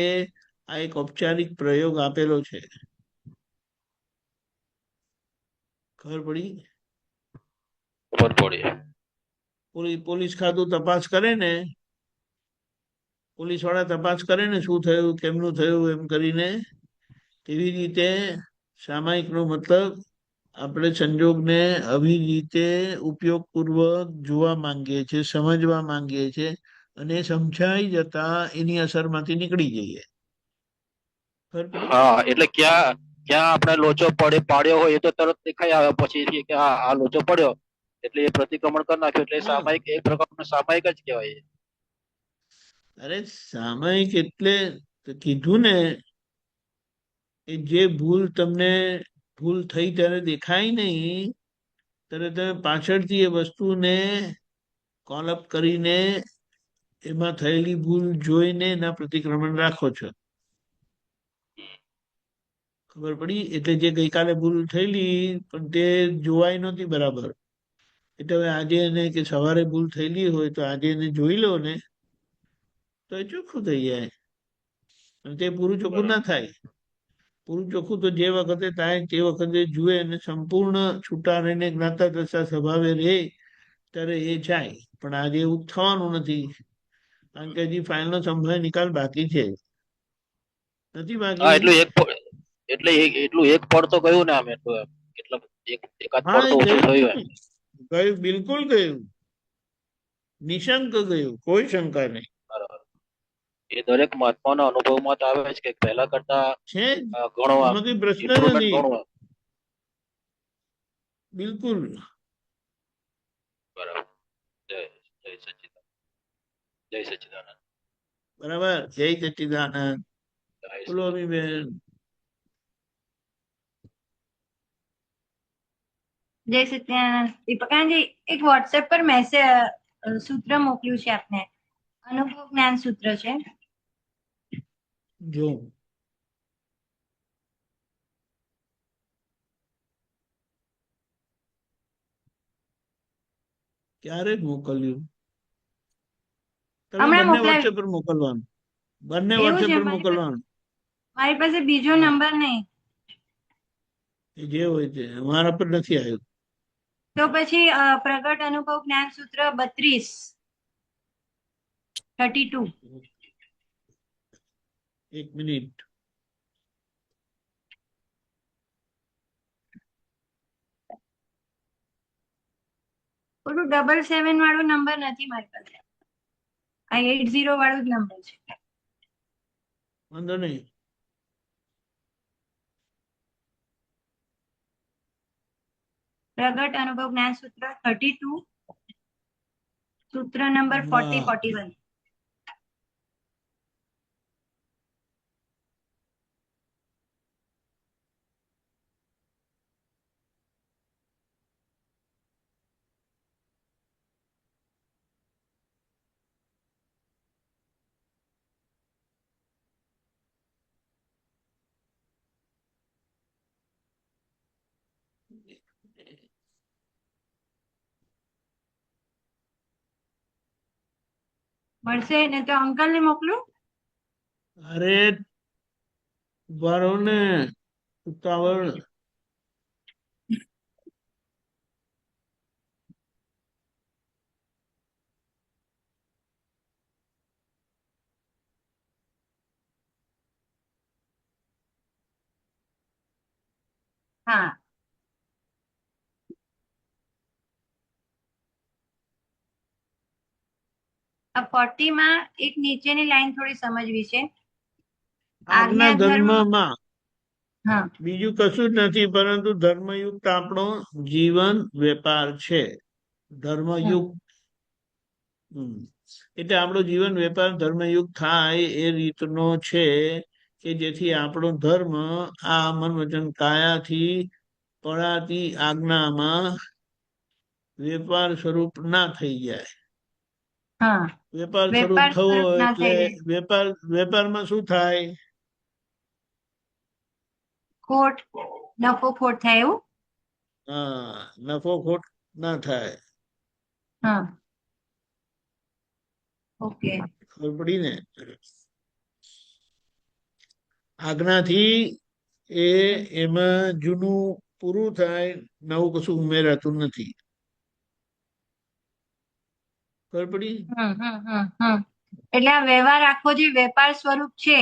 આ એક ઔપચારિક પ્રયોગ આપેલો છે. ખબર પડી? ખબર પડી. પોલીસ ખાતું તપાસ કરે ને, પોલીસ વાળા તપાસ કરે ને શું થયું, કેમનું થયું એમ કરીને, તેવી રીતે સામાયિક નો મતલબ આપણે સંજોગને આવી રીતે ઉપયોગપૂર્વક જોવા માંગીએ છીએ, સમજવા માંગીએ છીએ, અને સમજાઈ જતા એની અસરમાંથી નીકળી જઈએ. હા, એટલે ક્યાં ક્યાં આપણે લોચો પાડ્યો હોય એ તો તરત દેખાઈ આવે પછી કે આ લોચો પડ્યો એટલે એ પ્રતિક્રમણ કરી નાખ્યો, એટલે સામાયિક એક પ્રકારનું સામાયિક જ કહેવાય. અરે સામાયિક એટલે કીધું ને, જે તમને ભૂલ થઈ ત્યારે દેખાય નહીં, ત્યારે તમે પાછળથી એ વસ્તુને કોલઅપ કરીને એમાં થયેલી ભૂલ જોઈને એના પ્રતિક્રમણ રાખો છો. ખબર પડી? એટલે જે ગઈકાલે ભૂલ થયેલી પણ તે જોવાય નહોતી બરાબર, એટલે હવે આજે એને કે સવારે ભૂલ થયેલી હોય તો આજે એને જોઈ લો ને તો એ ચોખ્ખું થઈ જાય. અને તે પૂરું ચોખ્ખું ના થાય. પૂરું ચોખ્ખું તો જે વખતે થાય તે વખતે જુએ અને સંપૂર્ણ છૂટા રહીને જ્ઞાતા દ્રષ્ટા સ્વભાવે રહે ત્યારે એ જાય. પણ આજે એવું થવાનું નથી, કારણ કે હજી ફાઇલનો સંભાળ નિકાલ બાકી છે. નથી બાકી? એટલું એક પડ તો ગયું ને આમ, એટલું એકાદ પડ તો ઓછું થયું. ગયું, બિલકુલ ગયું, નિશંક ગયું, કોઈ શંકા નહીં. એ દરેક મહાત્માના અનુભવમાં તો આવે છે કે પહેલા કરતા છે ઘણો પ્રશ્ન નથી. બિલકુલ બરાબર. જય સચ્ચિદાનંદ. જય સચ્ચિદાનંદ. બરાબર. જય સચ્ચિદાનંદ. બોલો અમીબેન. જય સત્યાનંદ. દીપકાનંદજી, એક વોટ્સએપ પર મેસેજ સૂત્ર મોકલ્યું છે આપને, અનુભવ જ્ઞાન સૂત્ર છે. જો ક્યારે મોકલ્યું? તમે બંને વોટ્સએપ પર મોકલવાનું. બંને વોટ્સએપ પર મોકલવાનું. મારી પાસે બીજો નંબર નહીં. જે હોય તે મારા પર નથી આવ્યું. તો પછી પ્રગટ અનુભવ જ્ઞાન સૂત્ર 32. એક મિનિટ. પેલું 77 વાળો નંબર નથી મારી પાસે, આ 80 વાળો જ નંબર છે. વાંધો નહીં. પ્રગટ અનુભવ જ્ઞાન સૂત્ર 32, સૂત્ર નંબર 40-41. મળશે ને તો અંકલ ને મોકલું. અરે ભરો ને ઉતાવળ. હા, આ 40 માં એક નીચેની લાઈન થોડી સમજવી છે. આજ્ઞા આજ્ઞા ધર્મ. ધર્મમાં હા, બીજું કશું જ નથી પરંતુ ધર્મયુક્ત આપણો જીવન વેપાર છે. ધર્મયુક્ત એટલે આપણો જીવન વેપાર ધર્મયુક્ત થાય એ રીતનો છે કે જેથી આપણો ધર્મ આ મન વચન કાયાથી પડાતી આજ્ઞામાં વેપાર સ્વરૂપ ના થઈ જાય. હા, વેપાર સ્વરૂપ વેપાર થવો સ્વરૂપ ના એટલે થઈ જાય. વેપારમાં શું થાય? ખોટ, નફો ખોટ થાય એવું. હા, નફો ખોટ ના થાય. હા, ઓકે. ખબર પડી ને? આજ્ઞાથી એ એમાં જૂનું પૂરું થાય, નવું કશું ઉમેરાતું નથી. ખબર પડી? એટલે આ વ્યવહાર આખો જે વેપાર સ્વરૂપ છે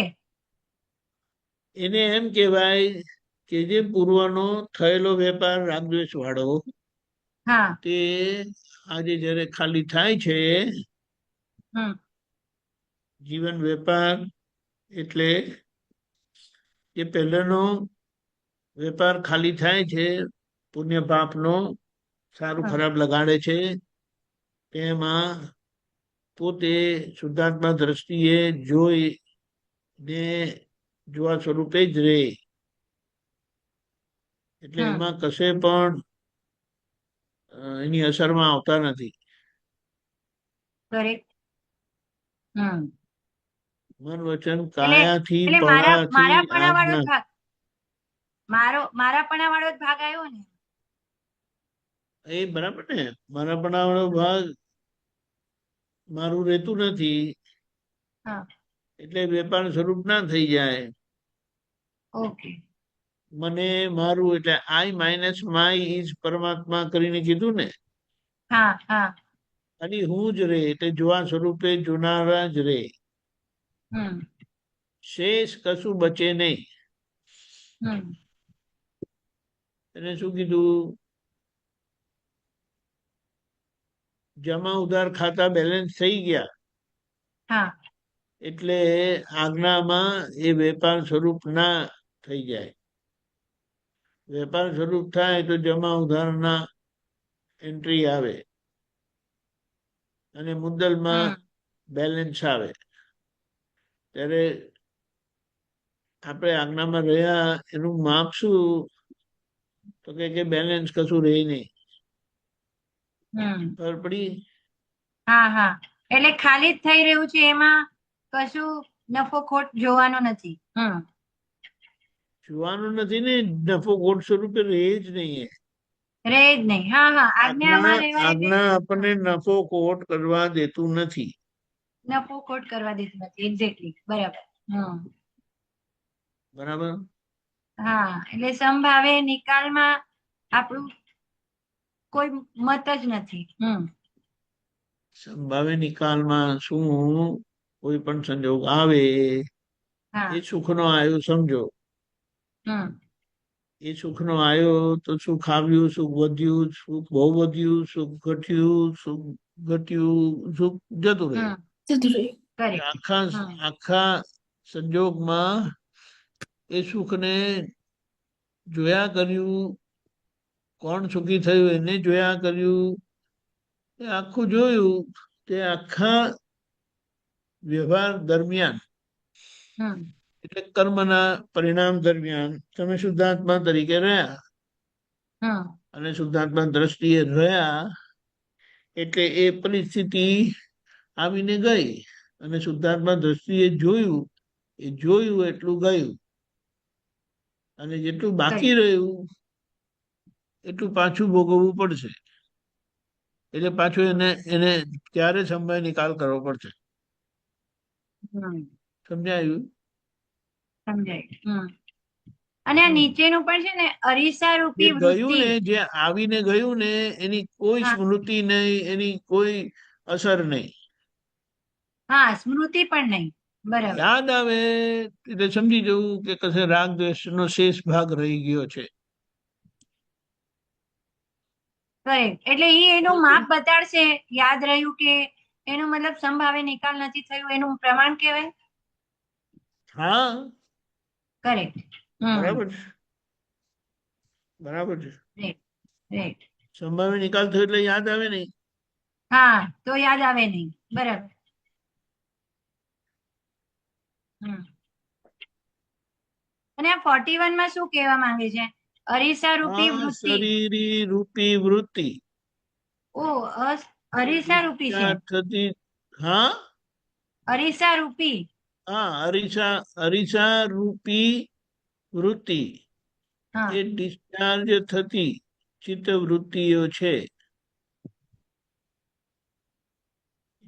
એને એમ કહેવાય કે જે પૂર્વનો થયેલો વેપાર રાગદ્વેષ વાળો હા, તે આજે જયારે ખાલી થાય છે જીવન વેપાર એટલે જે પહેલાનો વેપાર ખાલી થાય છે પુણ્ય પાપનો સારું ખરાબ લગાડે છે તેમાં પોતે શુદ્ધાત્મા દ્રષ્ટિએ જોઈ ને જોવા સ્વરૂપે જ રહે. એટલે એમાં કશે પણ એની અસરમાં આવતા નથી. કરેક્ટ. મન વચન કાયાથી એટલે પડાથી મારાપણા વાળો આજ્ઞા. જ ભાગ, મારાપણા વાળો જ ભાગ આવ્યો ને. એ બરાબર ને, મારાપણા વાળો ભાગ મારું રહેતું નથી એટલે વેપાર સ્વરૂપ ના થઈ જાય. ઓકે. મને મારું એટલે આઈ માઇનસ માય ઇઝ પરમાત્મા કરીને કીધું ને. હા, હા. અને હું જ રે એટલે જોવા સ્વરૂપે જોનારા જ રે. શેષ કશું બચે નહીં. એને શું કીધું? જમા ઉધાર ખાતા બેલેન્સ થઈ ગયા એટલે આજ્ઞામાં એ વેપાર સ્વરૂપ ના થઈ જાય. વેપાર સ્વરૂપ થાય તો જમા ઉધારના એન્ટ્રી આવે અને મુદ્દલમાં બેલેન્સ આવે. ત્યારે આપણે આજ્ઞામાં રહ્યા એનું માપ શું? તો કે બેલેન્સ કશું રહે નહીં. ખબર પડી? હા, હા. એટલે ખાલી જ થઈ રહ્યું છે, એમાં કશું નફો ખોટ જોવાનો નથી. જોવાનું નથી ને, નફો ખોટ સ્વરૂપે રહે જ નહીં. રહે જ નહીં. હા, હા. આજ્ઞામાં આજ્ઞા આપણને નફો ખોટ કરવા દેતું નથી. નફો ખોટ કરવા દેતું નથી. એક્ઝેક્ટલી. બરાબર. બરાબર. હા, એટલે સંભાવે નિકાલમાં આપણું કોઈ મત જ નથી. સંભાવે નિકાલમાં શું? કોઈ પણ સંજોગ આવે એ સુખનો આવ્યો સમજો. એ સુખનો આવ્યો તો સુખ આવ્યું, સુખ વધ્યું, સુખ બહુ વધ્યું, સુખ ઘટ્યું, સુખ ઘટ્યું, સુખ જતું રહ્યું. આખા સંજોગમાં એ સુખને જોયા કર્યું. કોણ સુખી થયું એને જોયા કર્યું. એ આખું જોયું તે આખા વ્યવહાર દરમિયાન એટલે કર્મના પરિણામ દરમિયાન તમે શુદ્ધાત્મા તરીકે રહ્યા અને શુદ્ધાત્મા દ્રષ્ટિએ રહ્યા એટલે એ પરિસ્થિતિ આવીને ગઈ અને શુદ્ધાત્મા દ્રષ્ટિએ જોયું એટલું ગયું અને જેટલું બાકી રહ્યું એટલું પાછું ભોગવવું પડશે. એટલે પાછું એને ત્યારે સંભાય નિકાલ કરવો પડશે. હમ સમજાયું? સમજાય. અને આ હમ. નીચેનું પણ છે ને અરીસા જે રૂપી ગયું વૃત્તિ. ને, જે આવીને ગયું ને, એની કોઈ હા સ્મૃતિ નહીં, એની કોઈ અસર નહીં. હા, સ્મૃતિ પણ નહીં. બરાબર. યાદ આવે એટલે સમજી જવું કે કશે રાગ દ્વેષ નો શેષ ભાગ રહી ગયો છે. કરેક્ટ. એટલે એનું માપ બતાડશે, યાદ રહ્યું કે એનો મતલબ સંભાવે નિકાલ નથી થયું, એનું પ્રમાણ કહેવાય. હા, કરેક્ટ. બરાબર છે, બરાબર છે. Right right. સંભાવે નિકાલ થયો એટલે યાદ આવે નહીં. હા, તો યાદ આવે નહીં. બરાબર. હમ. અને આ 41 માં શું કહેવા માંગે છે? અરીસા રૂપી આ વૃત્તિ. શરીરી રૂપી વૃત્તિ ઓ, અરીસા રૂપી છે. થતી. હા અરીસા રૂપી. હા, અરીસા રૂપી વૃત્તિ હા એ ડિસ્ચાર્જ થતી ચિત્ત વૃત્તિઓ છે.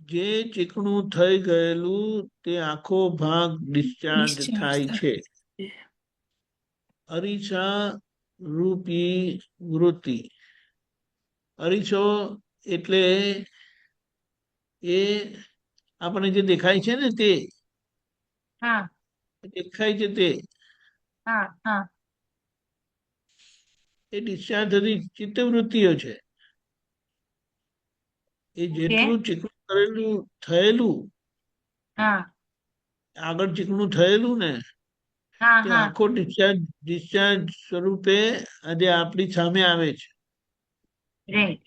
જે ચીકણું થઈ ગયેલું તે આખો ભાગ ડિસ્ચાર્જ થાય છે. અરીસા રૂપી વૃત્તિ. અરીસો એટલે એ આપણે જે દેખાય છે ને, તે હા દેખાય છે તે હા હા. એ ડિસ્ચાર્જ થતી ચિત્તવૃત્તિઓ છે. એ ઓકે. જેટલું ચીકણું કરેલું થયેલું, હા આગળ ચીકણું થયેલું ને, હા તે હા. આખો ડિસ્ચાર્જ સ્વરૂપે આજે આપણી સામે આવે છે. રાઈટ.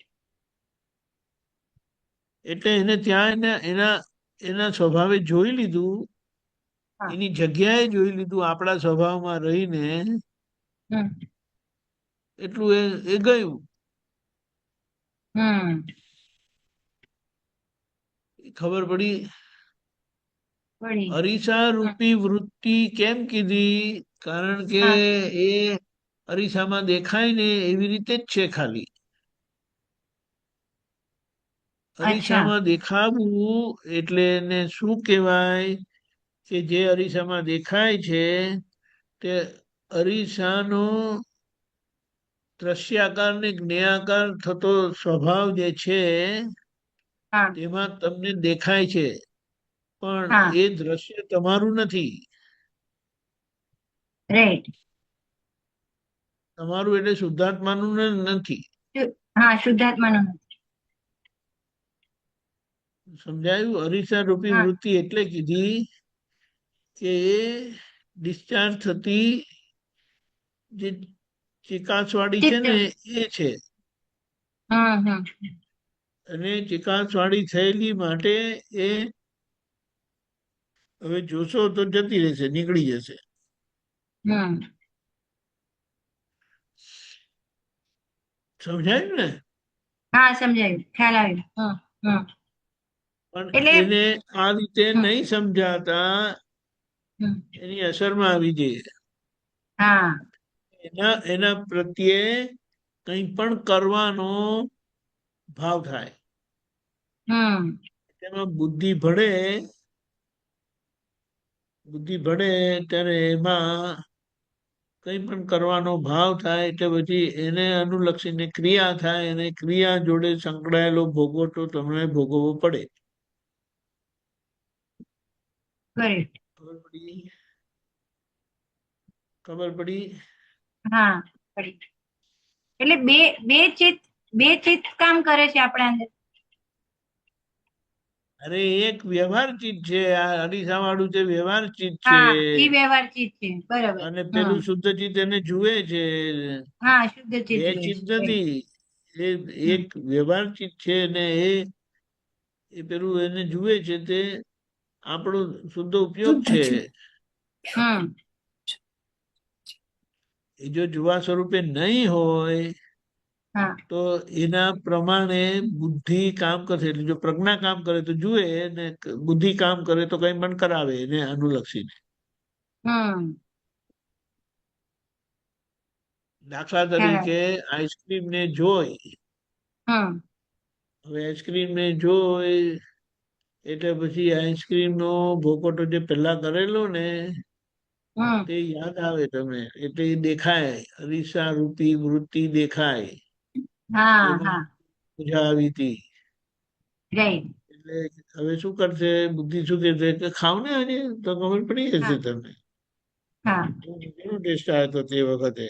એટલે એને ત્યાં એના સ્વભાવે જોઈ લીધું, હા. એની જગ્યાએ જોઈ લીધું, આપણા સ્વભાવમાં રહીને. હમ એટલું એ ગયું. હમ. ખબર પડી? પડી. અરીસા રૂપી વૃત્તિ કેમ કીધી? કારણ કે હા એ અરીસામાં દેખાય ને એવી રીતે જ છે. ખાલી અચ્છા. અરીસામાં દેખાવું એટલે એને શું કહેવાય? કે જે અરીસામાં દેખાય છે તે અરીસાનો દ્રશ્યાકાર ને જ્ઞેયાકાર થતો સ્વભાવ જે છે, હા તેમાં તમને દેખાય છે, પણ હા. એ દ્રશ્ય તમારું નથી. રાઈટ. તમારું એટલે શુદ્ધાત્માનું નથી. હા, શુદ્ધાત્માનું નથી. સમજાયું? અરીસા રૂપી હા. વૃત્તિ એટલે કીધી કે એ ડિસ્ચાર્જ થતી જે ચિકાસવાળી છે ચિત્ત. ને, એ છે. હમ હમ. અને ચિકાસવાળી થયેલી માટે એ હવે જોશો તો જતી રહેશે, નીકળી જશે. હમ. સમજાયું ને? હા, સમજાયું, ખ્યાલ આવ્યો. હમ. પણ એટલે એને આ રીતે હમ નહીં સમજાતા, હમ. એની અસરમાં આવી જાય. હા એના પ્રત્યે કંઈ પણ કરવાનો ભાવ થાય. હમ. એમાં બુદ્ધિ ભળે ત્યારે એમાં કંઈ પણ કરવાનો ભાવ થાય એટલે પછી એને અનુલક્ષીને ક્રિયા થાય, અને ક્રિયા જોડે સંકળાયેલો ભોગવટો તમને ભોગવવો પડે. કરેક્ટ. ખબર પડી? ખબર પડી? હા, પડી. એટલે બે ચિત્ત કામ કરે છે આપણા અંદર. અરે એક વ્યવહાર ચીજ છે, આ અરીસા વાળું જે વ્યવહાર ચીજ છે, હા, ઈ વ્યવહાર ચિત્ત છે. બરાબર. અને હમ. પેલું શુદ્ધ ચિત્ત એને જુએ છે. હા, શુદ્ધ ચિત્ત બે જોઈએ ચિત્ત છે. રાઈટ. નથી, એ હમ એક વ્યવહાર ચિત્ત છે, ને એ પેલું એને જુએ છે, તે આપણો શુદ્ધ ઉપયોગ છે. હમ. એ જો જુવા સ્વરૂપે નહીં હોય હા તો એના પ્રમાણે બુદ્ધિ કામ કરશે. એટલે જો પ્રજ્ઞા કામ કરે તો જુએ, ને બુદ્ધિ કામ કરે તો કઈ પણ કરાવે એને અનુલક્ષીને. હમ. દાખલા ખ્યાલ આવ્યો. તરીકે આઈસ્ક્રીમ ને જોઈ, હમ. હવે આઈસ્ક્રીમ ને જોઈ એટલે પછી આઈસ્ક્રીમ નો ભોગવટો જે પેલા કરેલો ને હમ તે યાદ આવે તમને, એટલે એ દેખાય, અરીસા રૂપી વૃત્તિ દેખાય, હા એમાં હા મજા આવી હતી. રાઈટ એટલે હવે શું કરશે બુદ્ધિ, શું કહેશે કે ખાવ ને આજે તો ખબર પડી જશે હા તમને. હા કેવો ટેસ્ટ આવ્યો હતો તે વખતે.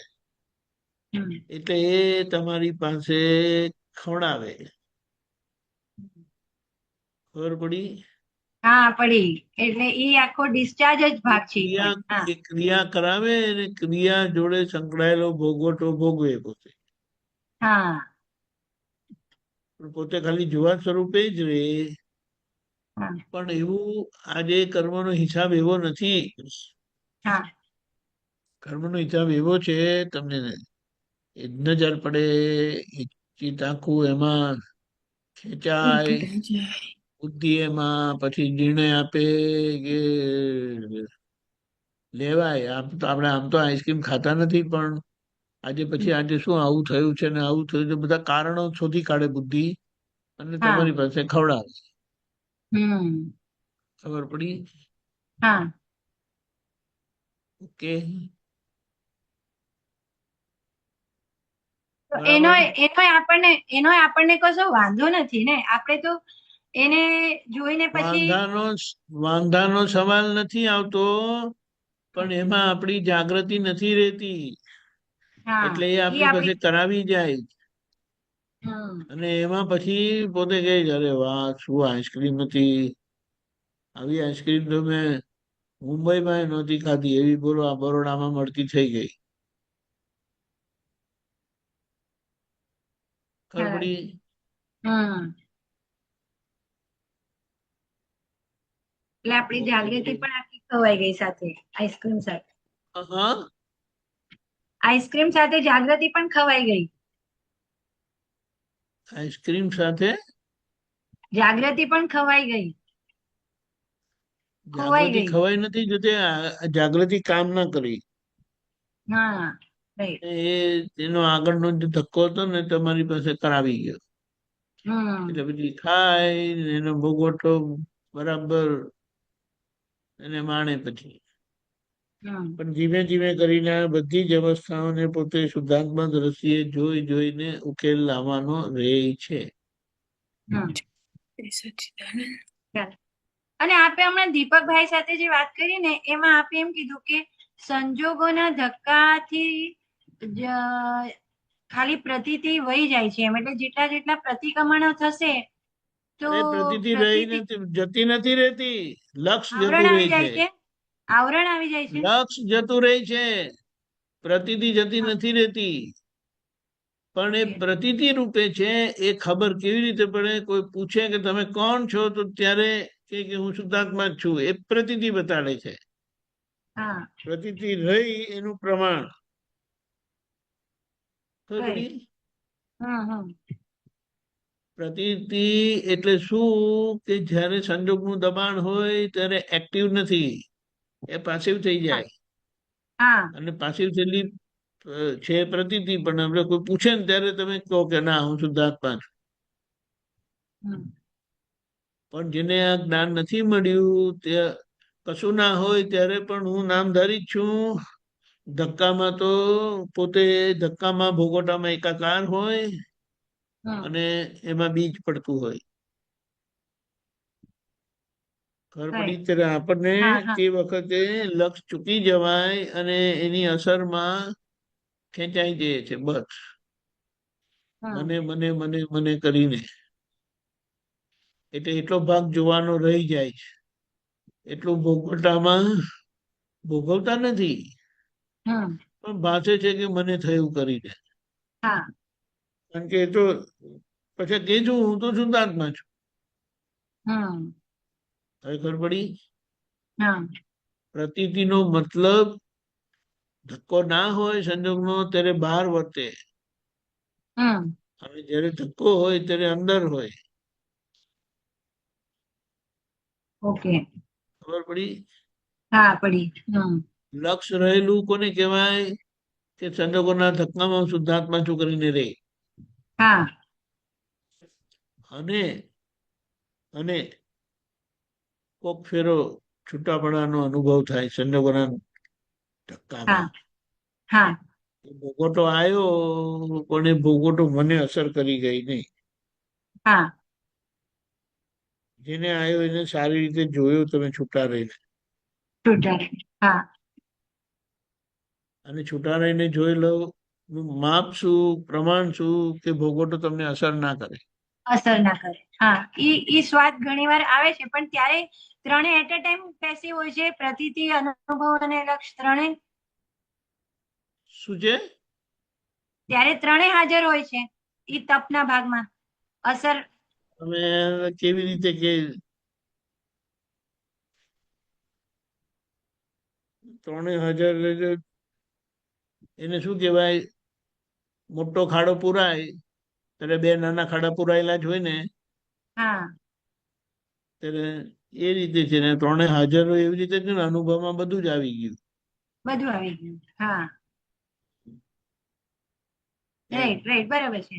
હમ એટલે એ તમારી પાસે ખવડાવે, ખબર પડી. હા પડી, એટલે ઈ આખો ડિસ્ચાર્જ જ ભાગ છે ઈ પણ. હા એ ક્રિયા કરાવે અને ક્રિયા જોડે સંકળાયેલો ભોગવટો ભોગવે પોતે, હા પણ પોતે ખાલી જોવા સ્વરૂપે જ રહે. હા પણ એવું આજે કર્મનો હિસાબ એવો નથી. હા કર્મનો હિસાબ એવો છે, તમને એ નજર પડે, એ ચિત્ત આખું એમાં ખેંચાય, બુદ્ધિ એમાં પછી નિર્ણય આપે કે લેવાય. આમ તો આઈસ્ક્રીમ ખાતા નથી, પણ આજે શું આવું થયું છે ને આવું થયું છે, બધા કારણો શોધી કાઢે બુદ્ધિ અને હા તમારી પાસે ખવડાવે. હમ ખબર પડી? હા ઓકે, તો બરાબર. એનો આપણને કશો વાંધો નથી ને, આપણે તો એને જોઈને પછી વાંધાનો સવાલ નથી આવતો, પણ એમાં આપણી જાગૃતિ નથી રહેતી, હા એટલે એ ઈ આપણી પાસે આપણી કરાવી જાય. હમ અને એમાં પછી પોતે કહે છે, અરે વાહ શું આઈસ્ક્રીમ હતી, આવી આઈસ્ક્રીમ તો મેં મુંબઈમાં નહોતી ખાધી, એવી બોલો આ બરોડામાં મળતી થઈ ગઈ. ખબર હા પડી? હમ એટલે આપણી ઓકે જાગૃતિ વેરી પણ આખી ખવાઈ ગઈ સાથે, આઈસ્ક્રીમ સાથે. હા, આઈસ્ક્રીમ સાથે જાગૃતિ પણ ખવાઈ ગઈ. આઈસ્ક્રીમ સાથે જાગૃતિ પણ ખવાઈ ગઈ, ખોવાઈ જાગૃતિ ગઈ. ખવાઈ નથી જતી, જાગૃતિ કામ ના કરી. હા રાઈટ એનો આગળનો જે ધક્કો હતો ને તમારી પાસે કરાવી ગયો, હમ એટલે પછી ખાય એનો ભોગવટો બરાબર એને માણે પછી. હમ પણ ધીમે ધીમે કરીને આ બધી જ અવસ્થાઓને પોતે શુદ્ધાત્મા દ્રષ્ટિએ જોઈ જોઈને ઉકેલ લાવવાનો રહે છે. હમ ચાલો. અને આપે હમણાં દીપકભાઈ સાથે જે વાત કરી ને, એમાં આપે એમ કીધું કે સંજોગોના ધક્કાથી ખાલી પ્રતીતિ વહી જાય છે, એમ એટલે જેટલા જેટલા પ્રતિક્રમણો થશે તો અરે પ્રતીતિ રહી પ્રતીતિ નથી, જતી નથી રહેતી, લક્ષ આવરણ જતું રહે આવી જાય છે. છે, આવરણ આવી જાય છે. લક્ષ જતું રહે છે, પ્રતીતિ જતી હા, નથી રહેતી. પણ એ ઓકે. પ્રતીતિ રૂપે છે. એ ખબર કેવી રીતે પડે? કોઈ પૂછે કે તમે કોણ છો, તો ત્યારે કે હું શુદ્ધાત્મા જ છું, એ પ્રતીતિ બતાડે છે. હા પ્રતીતિ રહી એનું પ્રમાણ. ખબર right. પડી? હમ પ્રતીતિ એટલે શું કે જ્યારે સંજોગનું દબાણ હોય ત્યારે એક્ટિવ નથી, એ પાસિવ થઈ હા જાય. હા અને પાસિવ થયેલી છે પ્રતીતિ, પણ આપણે કોઈ પૂછે ને ત્યારે તમે કહો કે ના હું શુદ્ધાત્મા છું. હમ પણ જેને આ જ્ઞાન નથી મળ્યું, તે કશું ના હોય ત્યારે પણ હું નામધારી જ છું. ધક્કામાં તો પોતે ધક્કામાં ભોગવટામાં એકાકાર હોય હમ અને એમાં બીજ પડતું હોય. ખબર right. પડી? ત્યારે આપણને હા હા તે વખતે લક્ષ ચૂકી જવાય અને એની અસરમાં ખેંચાઈ જાય છે, બસ હમ મને મને મને મને કરીને. એટલે એટલો ભાગ જોવાનો રહી જાય છે, એટલું ભોગવટામાં ભોગવતા નથી, હમ પણ ભાષે છે કે મને થયું કરીને. હા કારણ કે એ તો પછી કે છું હું તો શુદ્ધાત્મા છું. હમ હવે ખબર પડી? હા પ્રતીતિનો મતલબ ધક્કો ના હોય સંજોગનો ત્યારે બહાર વર્તે, હમ અને જયારે ધક્કો હોય ત્યારે અંદર હોય. ઓકે. ખબર પડી? હા પડી. હમ લક્ષ રહેલું કોને કહેવાય? કે સંજોગોના ધક્કામાં હું શુદ્ધાત્મા છું કરીને રે. હા અને અને કોક ફેરો છૂટાપડાનો અનુભવ થાય સંજોગોના ધક્કામાં. હા ભોગવટો આવ્યો પણ એ ભોગવટો મને અસર કરી ગઈ નહીં. હા જેને આવ્યો એને સારી રીતે જોયો તમે છૂટા રહીને, છૂટા હા અને છૂટા રહીને જોઈ લો માપ શું, પ્રમાણ શું કે ભોગવટો તમને અસર ના કરે. અસર ના કરે. હા ઈ સ્વાદ ઘણીવાર આવે છે, પણ ત્યારે ત્રણે એટ અ ટાઈમ પેસિવ હોય છે, પ્રતીતિ, અનુભવ અને લક્ષ ત્રણે. શું છે? ત્યારે ત્રણે હાજર હોય છે ઈ તપના ભાગમાં. અસર તમે કેવી રીતે કે ત્રણે હાજર એને શું કહેવાય? મોટો ખાડો પુરાય ત્યારે બે નાના ખાડા પુરાયેલા જ હોય ને, હા ત્યારે એ રીતે છે ને ત્રણે હાજર હોય એવી રીતે છે ને અનુભવમાં બધું જ આવી ગયું. બધું આવી ગયું. હા રાઈટ રાઈટ બરાબર છે.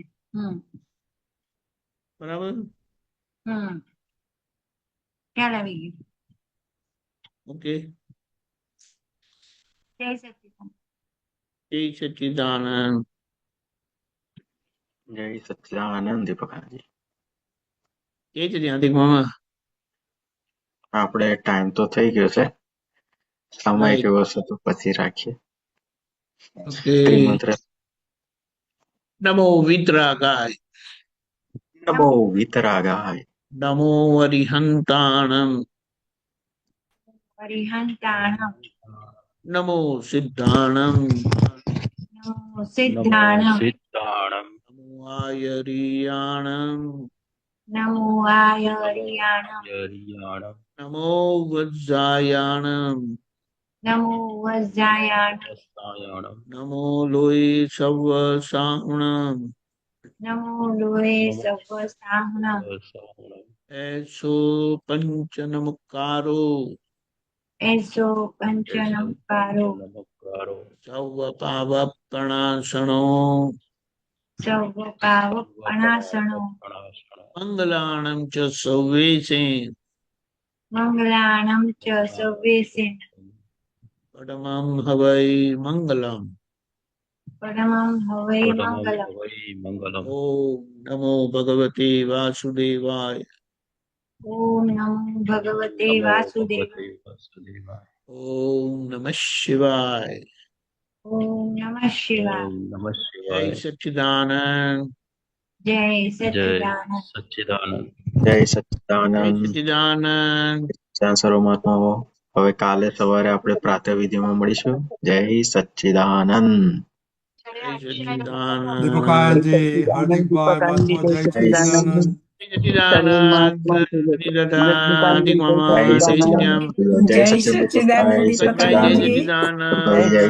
બરાબર. ખ્યાલ આવી ગયું. ઓકે. જય સચિદાનંદ. જય સચ્ચિદાનંદ. જય સચ્ચિદાનંદ દીપકાજી. એ જ હાર્દિક મામા. આપણે ટાઈમ તો થઈ ગયો છે, સમય કેવો છે તો પછી રાખીએ. ઓકે. શ્રીમંત નમો વિતરાગાય. નમો વિતરાગાય. નમો અરિહંતાણમ. અરિહંતાણમ. નમો સિદ્ધાણમ. નમો સિદ્ધાણમ. નમો આયરિયાણમ. નમો આયરિયાણમ. નમો વજ્જાયાણમ. નમો વજ્જાયાણમ. નમો લોહી સવ સાહુણમ. નમો લોહે સવ સાહુણમ. એસો પંચ નમકારો. એસો પંચ નમકારો. સવ પાવ પ્રણાસણો. સર્વ પાવ પ્રણાસણો. મંગલાણમ ચ સૌવેશે. મંગલાણમ ચ સર્વેશે. પરમં હવૈ મંગલમ. પરમં હવૈ મંગલમ. ઓમ નમો ભગવતે વાસુદેવાય. ઓમ નમો ભગવતે વાસુદેવાય. ઓમ નમઃ શિવાય. ઓમ નમઃ શિવાય. જય સચ્ચિદાનંદ. જય સચ્ચિદાનંદ. જય જય સચ્ચિદાનંદ. સચ્ચિદાનંદ. સર્વમહાત્માઓ, હવે કાલે સવારે આપણે પ્રાતઃવિધિમાં મળીશું. જય સચ્ચિદાનંદ. જય સચ્ચિદાનંદ. દીપકાજી, હાર્દિકભાઈ, મહાત્મા જય સચ્ચિદાનંદ. હાર્દિક મામા જય જય શ્રી રામ. જય સચ્ચિદાનંદ. જય સચ્ચિદાનંદ. જય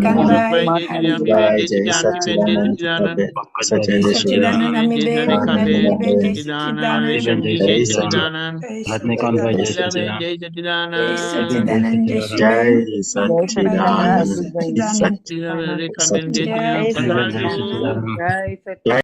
નરેશભાઈ, સચ્ચિદાનંદ. દીપકભાઈ જય શ્રી રામ. જય સચ્ચિદાનંદ. જય સચ્ચિદાનંદ. સચિન સચ્ચિદાનંદ. જય રેખાબેન જય સચ્ચિદાનંદ. રેશમજી જય સચ્ચિદાનંદ. રજનીકાંતભાઈ જય જય સચ્ચિદાનંદ. સચ્ચિદાનંદ. જય સચ્ચિદાનંદ. રેખાબેન જય શ્રી રામ. પંકજ જય પંકજ સચ્ચિદાનંદ. જય સચિદાનંદ.